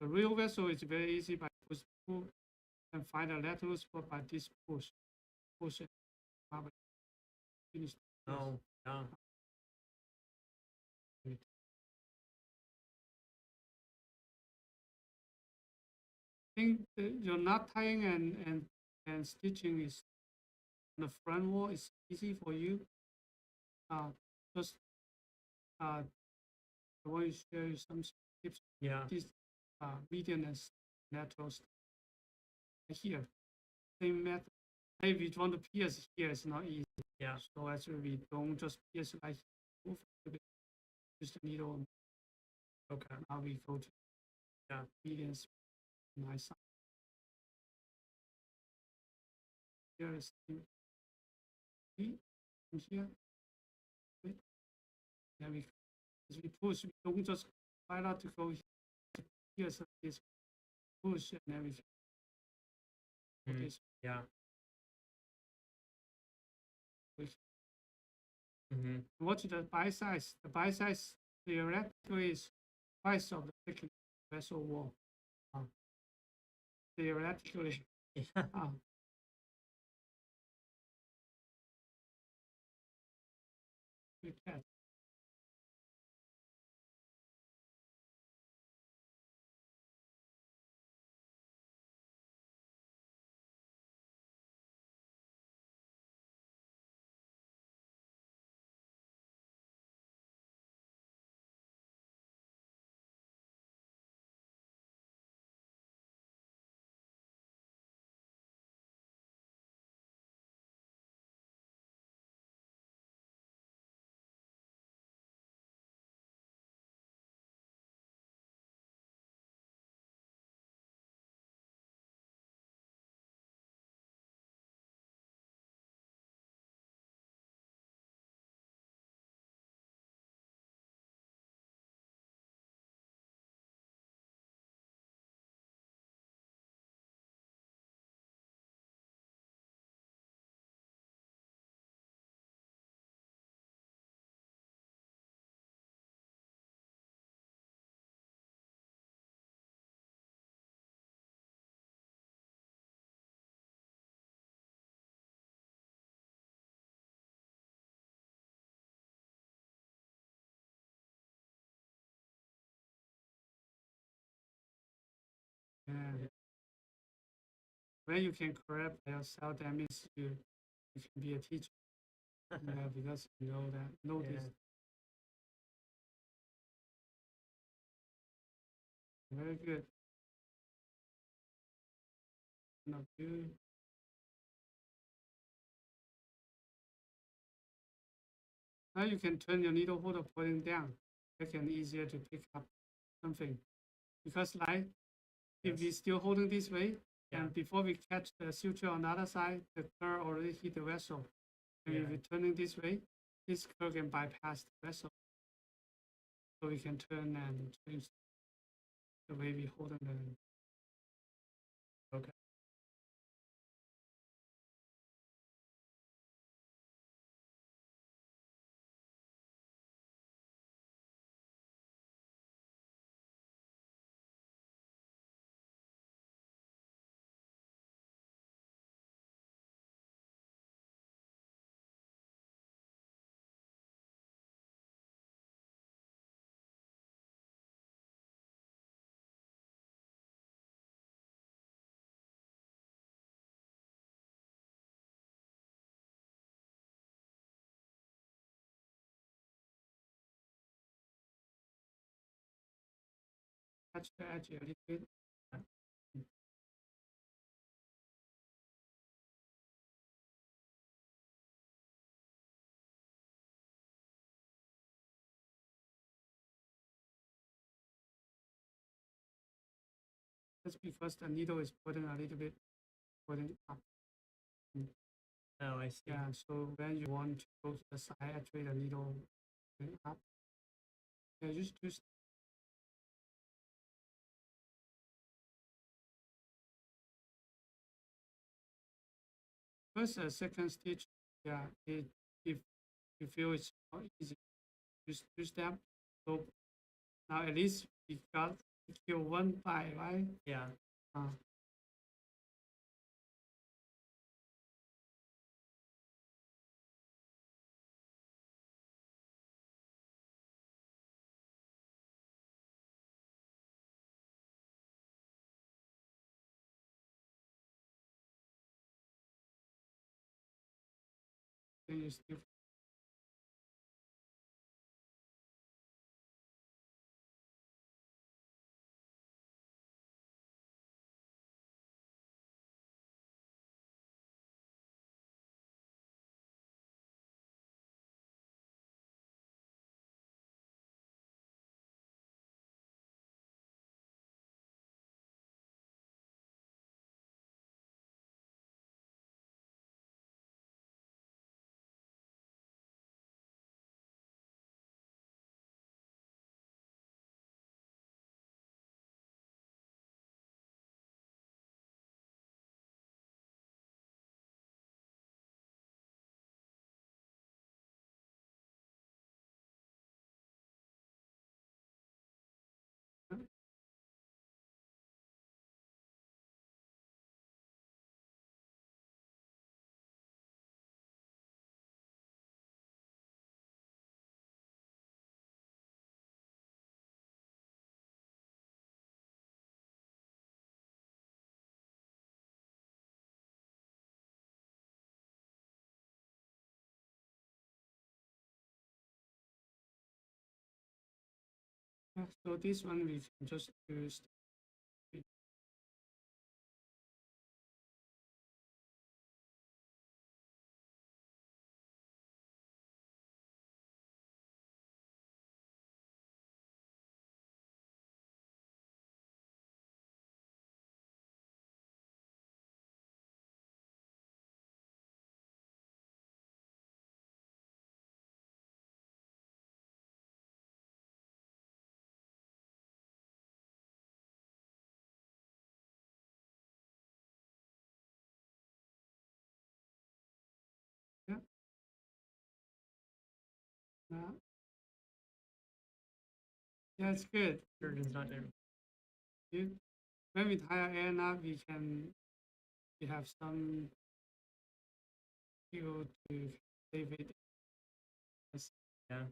The real vessel is very easy by push pull and find a lateral spot by this push. Push it. Finish. Oh, yeah. I think your knot tying and stitching is on the front wall is easy for you. Just I want to share you some tips. Yeah. This median and lateral here. Same method. If you want to pierce here, it's not easy. Yeah. So actually, we don't just pierce like move a bit, use the needle. Okay. Now we go to median my side. Here is from here. Then we, as we push, we don't just try not to go here, so this push, and then we go Mm, this. yeah. Push. Mm-hmm. Watch the bicep. The bicep theoretically is twice of the thickness of the vessel wall. Theoretically. Yeah. We can. And when you can correct by yourself, that means you can be a teacher. Yeah, because you know that know Yeah. this. Very good. Not good. Now you can turn your needle holder pointing down. It can easier to pick up something. Because like if we Yes. still holding this way, Yeah. and before we catch the suture on the other side, the curl already hit the vessel. And if Yeah. we're turning this way, this curl can bypass the vessel. So we can turn and change the way we hold the. Okay. Touch the edge a little bit. That's because the needle is putting a little bit putting up. Oh, I see. Yeah, so when you want to go to the side, actually the needle going up. Yeah, just first second stitch. Yeah, if you feel it's not easy, just two step. So now at least we got kill one by right. Yeah. Uh, then you still Yeah, so this one we can just use. Yeah. Uh, yeah, it's good. Surgeon's not there. You, when with higher ANR, we have some people to save it as Yeah.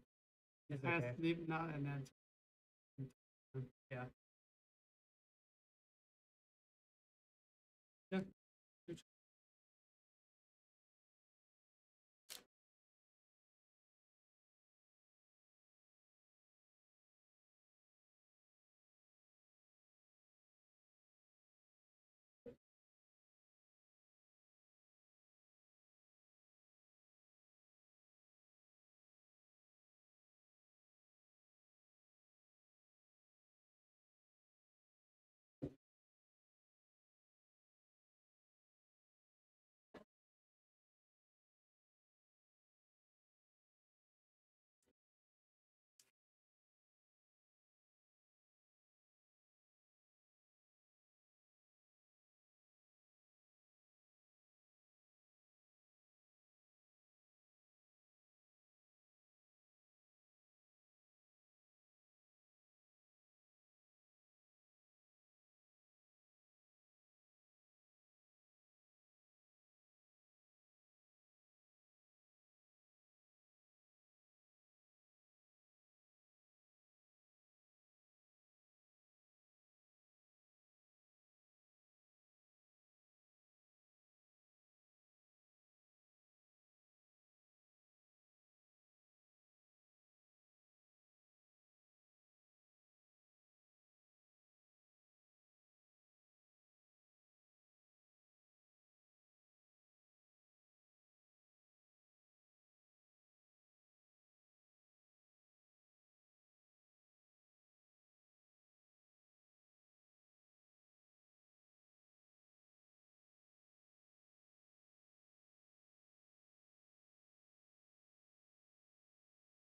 It's has okay. leave now and then. Yeah. Yeah. Good.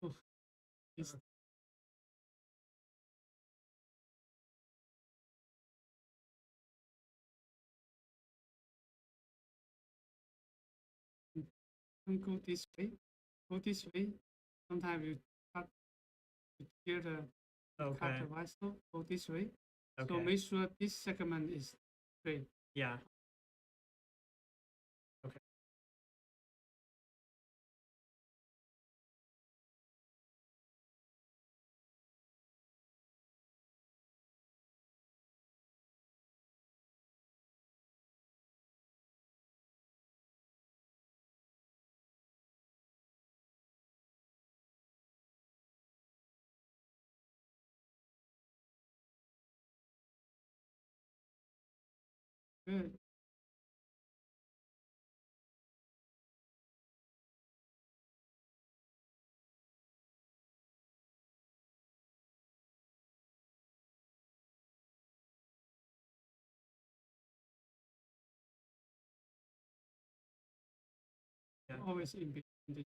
Oh, it's don't go this way. Go this way. Sometimes you cut you tear the cut Okay. the vessel. Go this way. So Okay. make sure this segment is straight. Yeah. Okay. Good. Yeah. Always in between the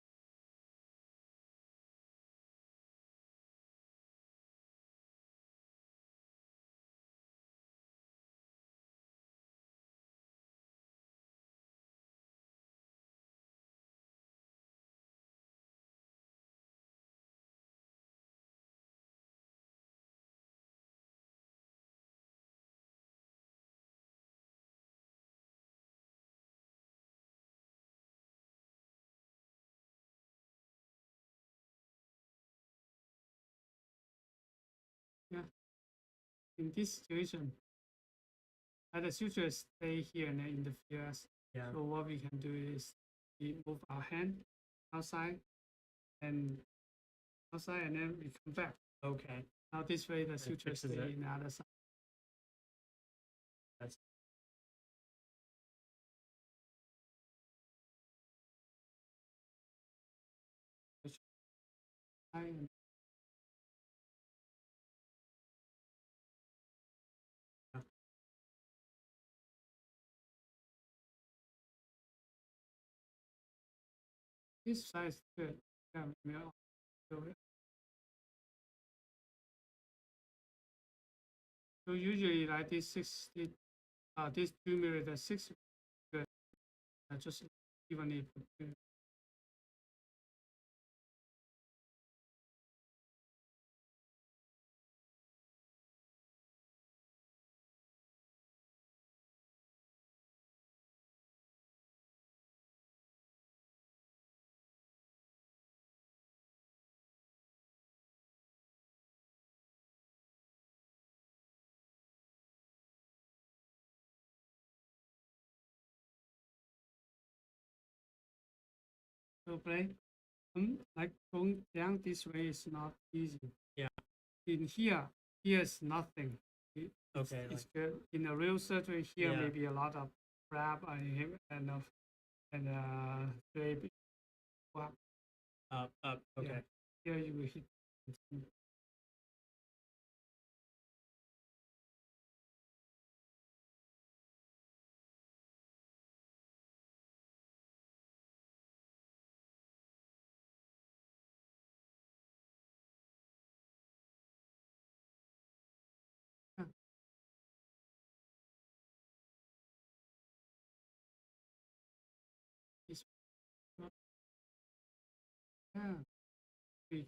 yeah. In this situation, the suture stay here and then in the fierce. Yeah. So what we can do is we move our hand outside and outside and then we come back. Okay. Now this way the suture fixes stay it. in the other side. That's And this side is good. Yeah, maybe I'll do it. So usually like this 60, this 2 millimeter 6 good. Just evenly put two. So play like going down this way is not easy. Yeah. In here, here's nothing. Okay, It's good. In a real surgery, here Yeah. maybe a lot of crab and drape. Wow. up. Okay. Here you will hit. Yeah. This- yeah. We-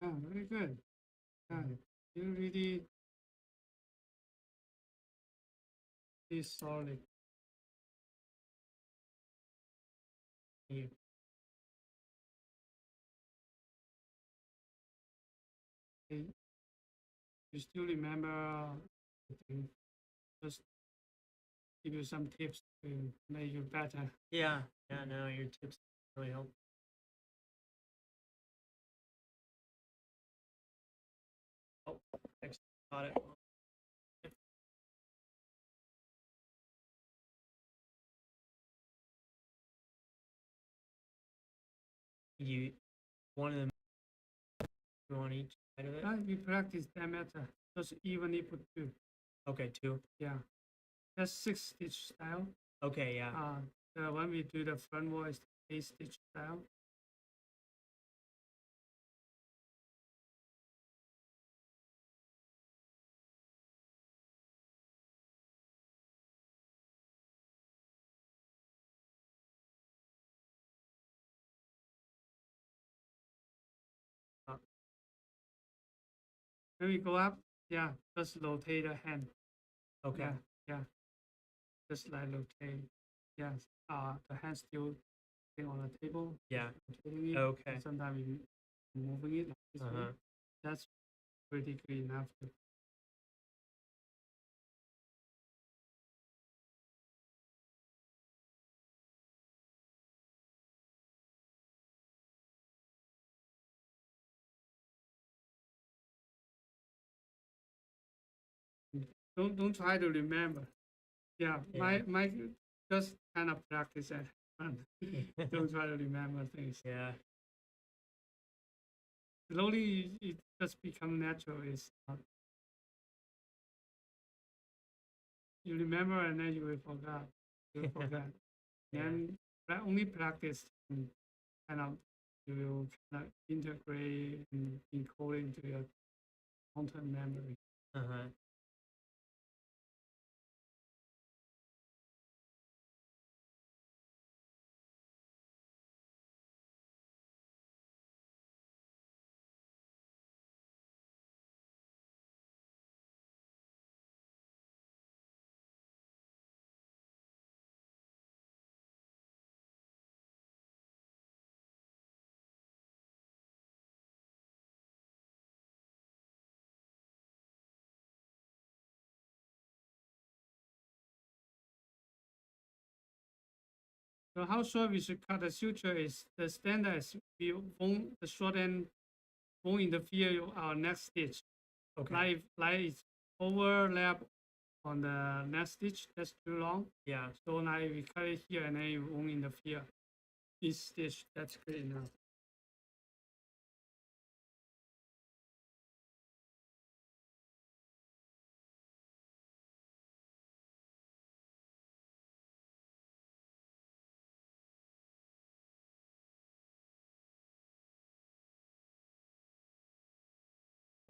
Yeah, very good. Yeah, you really is solid. You, Okay. You still remember just give you some tips to make you better. yeah. No, your tips really help. Oh, actually caught it. You one of them on each side of it. We practice diameter, just evenly put two. Okay, two. Yeah, that's 6 stitch style. Okay, yeah. When we do the front wall is 8 stitch style. Uh, When we go up, yeah, just rotate the hand. okay. Yeah, just like rotate. Yes, the hand still sitting on the table. Yeah. Rotating it. Okay. And sometimes we moving it like this way. Uh-huh. That's pretty good enough. Don't try to remember. Yeah, Yeah. my just kind of practice and fun. Don't try to remember things. Yeah. Slowly, it just become natural. It's not, you remember and then you will forget. You will forget. Yeah. Then only practice and kind of you will kind of integrate and encode into your long-term memory. Uh-huh. So how short we should cut the suture is the standard is we won't the short end won't interfere with our next stitch. Okay. Like it's overlap on the next stitch, that's too long. Yeah. So now we cut it here and then it won't interfere. This stitch, that's good enough.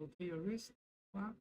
Okay, your wrist. Wow.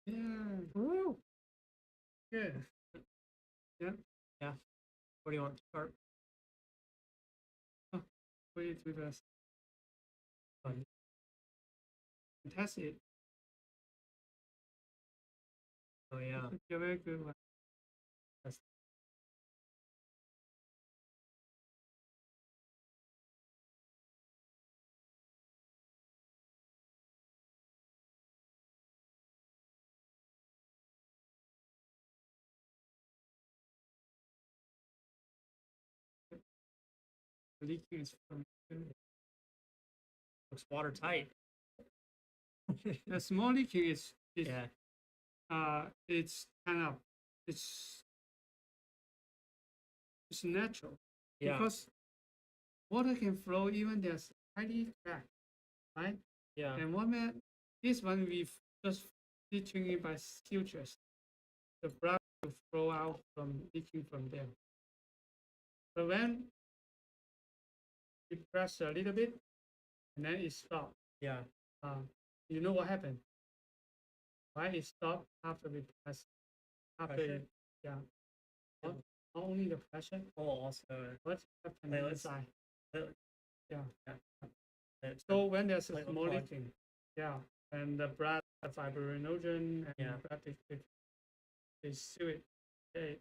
Yeah. Woo. Good. Yeah. Yeah. What do you want to start? Oh, way too fast. Fun. Fantastic. Oh yeah. You're very good one. That's Leaking is from looks watertight. the small leaking is Yeah. it's kind of it's it's natural Yeah. because water can flow even there's tiny crack, right? Yeah. And this one we've just stitching it by sutures. The blood will flow out from leaking from there. So when we press a little bit and then it stops, Yeah. you know what happened? Why it stopped after we press after Pressure? it, yeah. Not only the pressure, Oh, also. what happened Platelets? inside? Platelet- Yeah. it's So when there's a platelet small plug. leaking, yeah, and the blood, the fibrinogen, and Yeah. blood they seal it. Okay.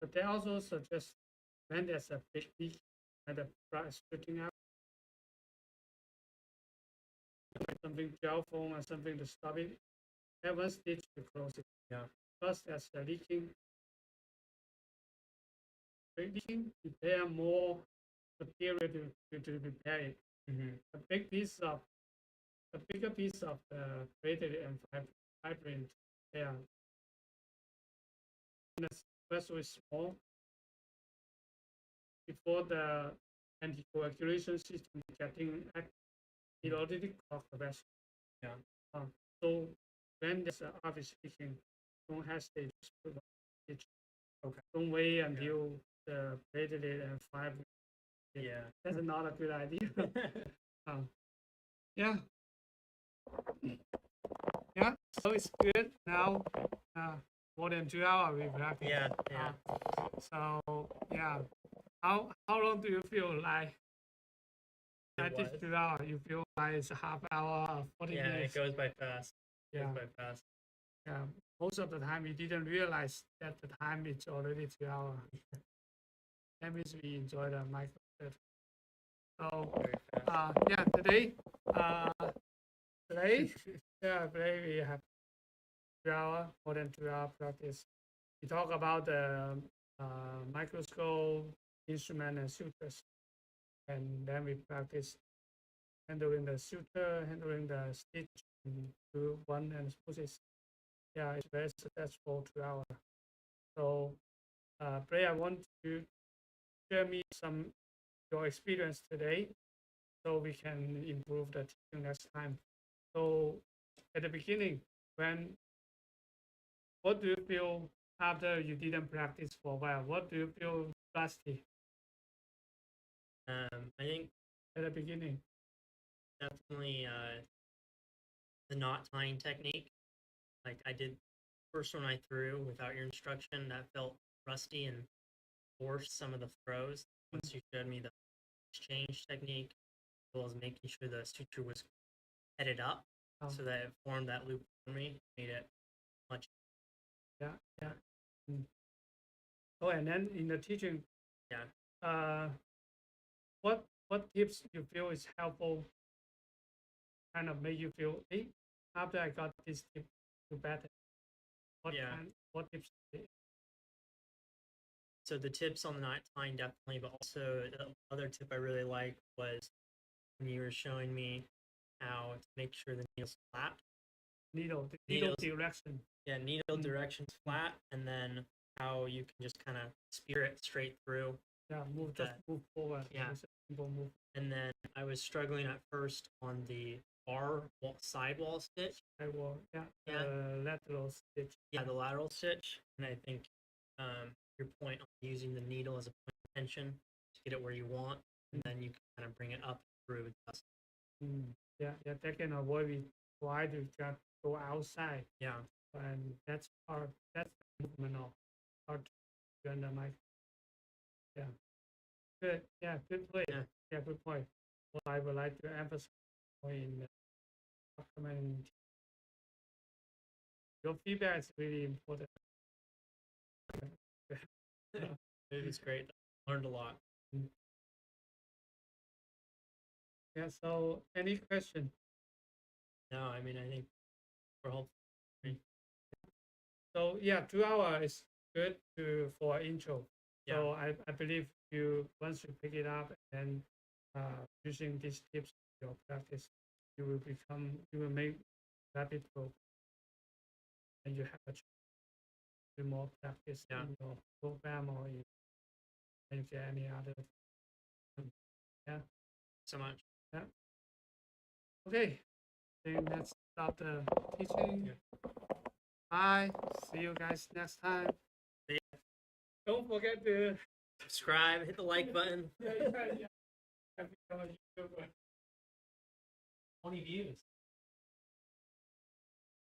But they also suggest when there's a big leak and the blood is shooting out, something gel foam or something to stop it. Have one stitch to close it. Yeah. Because there's a leaking, prepare more material to repair it. Mm-hmm. A bigger piece of the platelet and fibrin, yeah. And the vessel is small. Before the anticoagulation system getting active, it already clogged the vessel. Yeah. So when there's an obvious leaking, don't hesitate to put one stitch. Okay. Don't wait until the platelet and fibrin. Yeah. That's not a good idea. Yeah. Yeah. So it's good now. More than 2 hours we practice. Yeah. Yeah. So yeah. How long do you feel like It at this was. 2 hours? You feel like it's a half hour or 40 Yeah. minutes? It goes by fast. It Yeah. goes by fast. Yeah. Most of the time we didn't realize that the time it's already 2 hours. That means we enjoy the micro. So Very fast. yeah, today today we have 2 hours, more than 2 hours practice. We talk about the microscope, instrument, and sutures, and then we practice handling the suture, handling the stitch, and do one and process. yeah, it's very successful 2 hour. So, Bray, I want you to share me some your experience today, so we can improve the teaching next time. So, at the beginning, what do you feel after you didn't practice for a while? What do you feel rusty I think at the beginning? definitely the knot tying technique. Like I did first one I threw without your instruction, that felt rusty and forced some of the throws. Once you showed me the exchange technique, as well as making sure the suture was headed up so that it formed that loop for me, made it much. Yeah, yeah. Mm. Oh, and then in the teaching, Yeah. What tips you feel is helpful? Kind of make you feel, hey, after I got this tip, do better. Yeah. What tips? So the tips on the knot tying definitely, but also the other tip I really like was when you were showing me how to make sure the needle's flat. Needle Needles. direction. Yeah, needle direction's flat, and then how you can just kind of spear it straight through. Yeah, move forward. Yeah. It's a simple move. And then I was struggling at first on the sidewall stitch. I will, yeah, Yeah. lateral stitch. Yeah, the lateral stitch. And I think your point on using the needle as a point of tension to get it where you want, and then you can kind of bring it up through dust. Yeah, that can avoid we try to just go outside, Yeah. and that's the movement of our under my. Yeah, good. Yeah, good play. Yeah. Good point. Well, I would like to emphasize in the upcoming. Your feedback is really important. It was great. Learned a lot. Yeah. So, any question? No, I mean, I think we're hopeful. So yeah, 2 hour is good for intro. Yeah. So I believe you once you pick it up and using these tips in your practice, you will make rapid progress, and you have a chance to do more practice Yeah. in your program or in any other. Yeah. So much. Okay. Then let's stop the teaching. Yeah. Bye. See you guys next time. See ya. Don't forget to Subscribe, hit the like button. yeah. I've become a YouTuber. 20 views.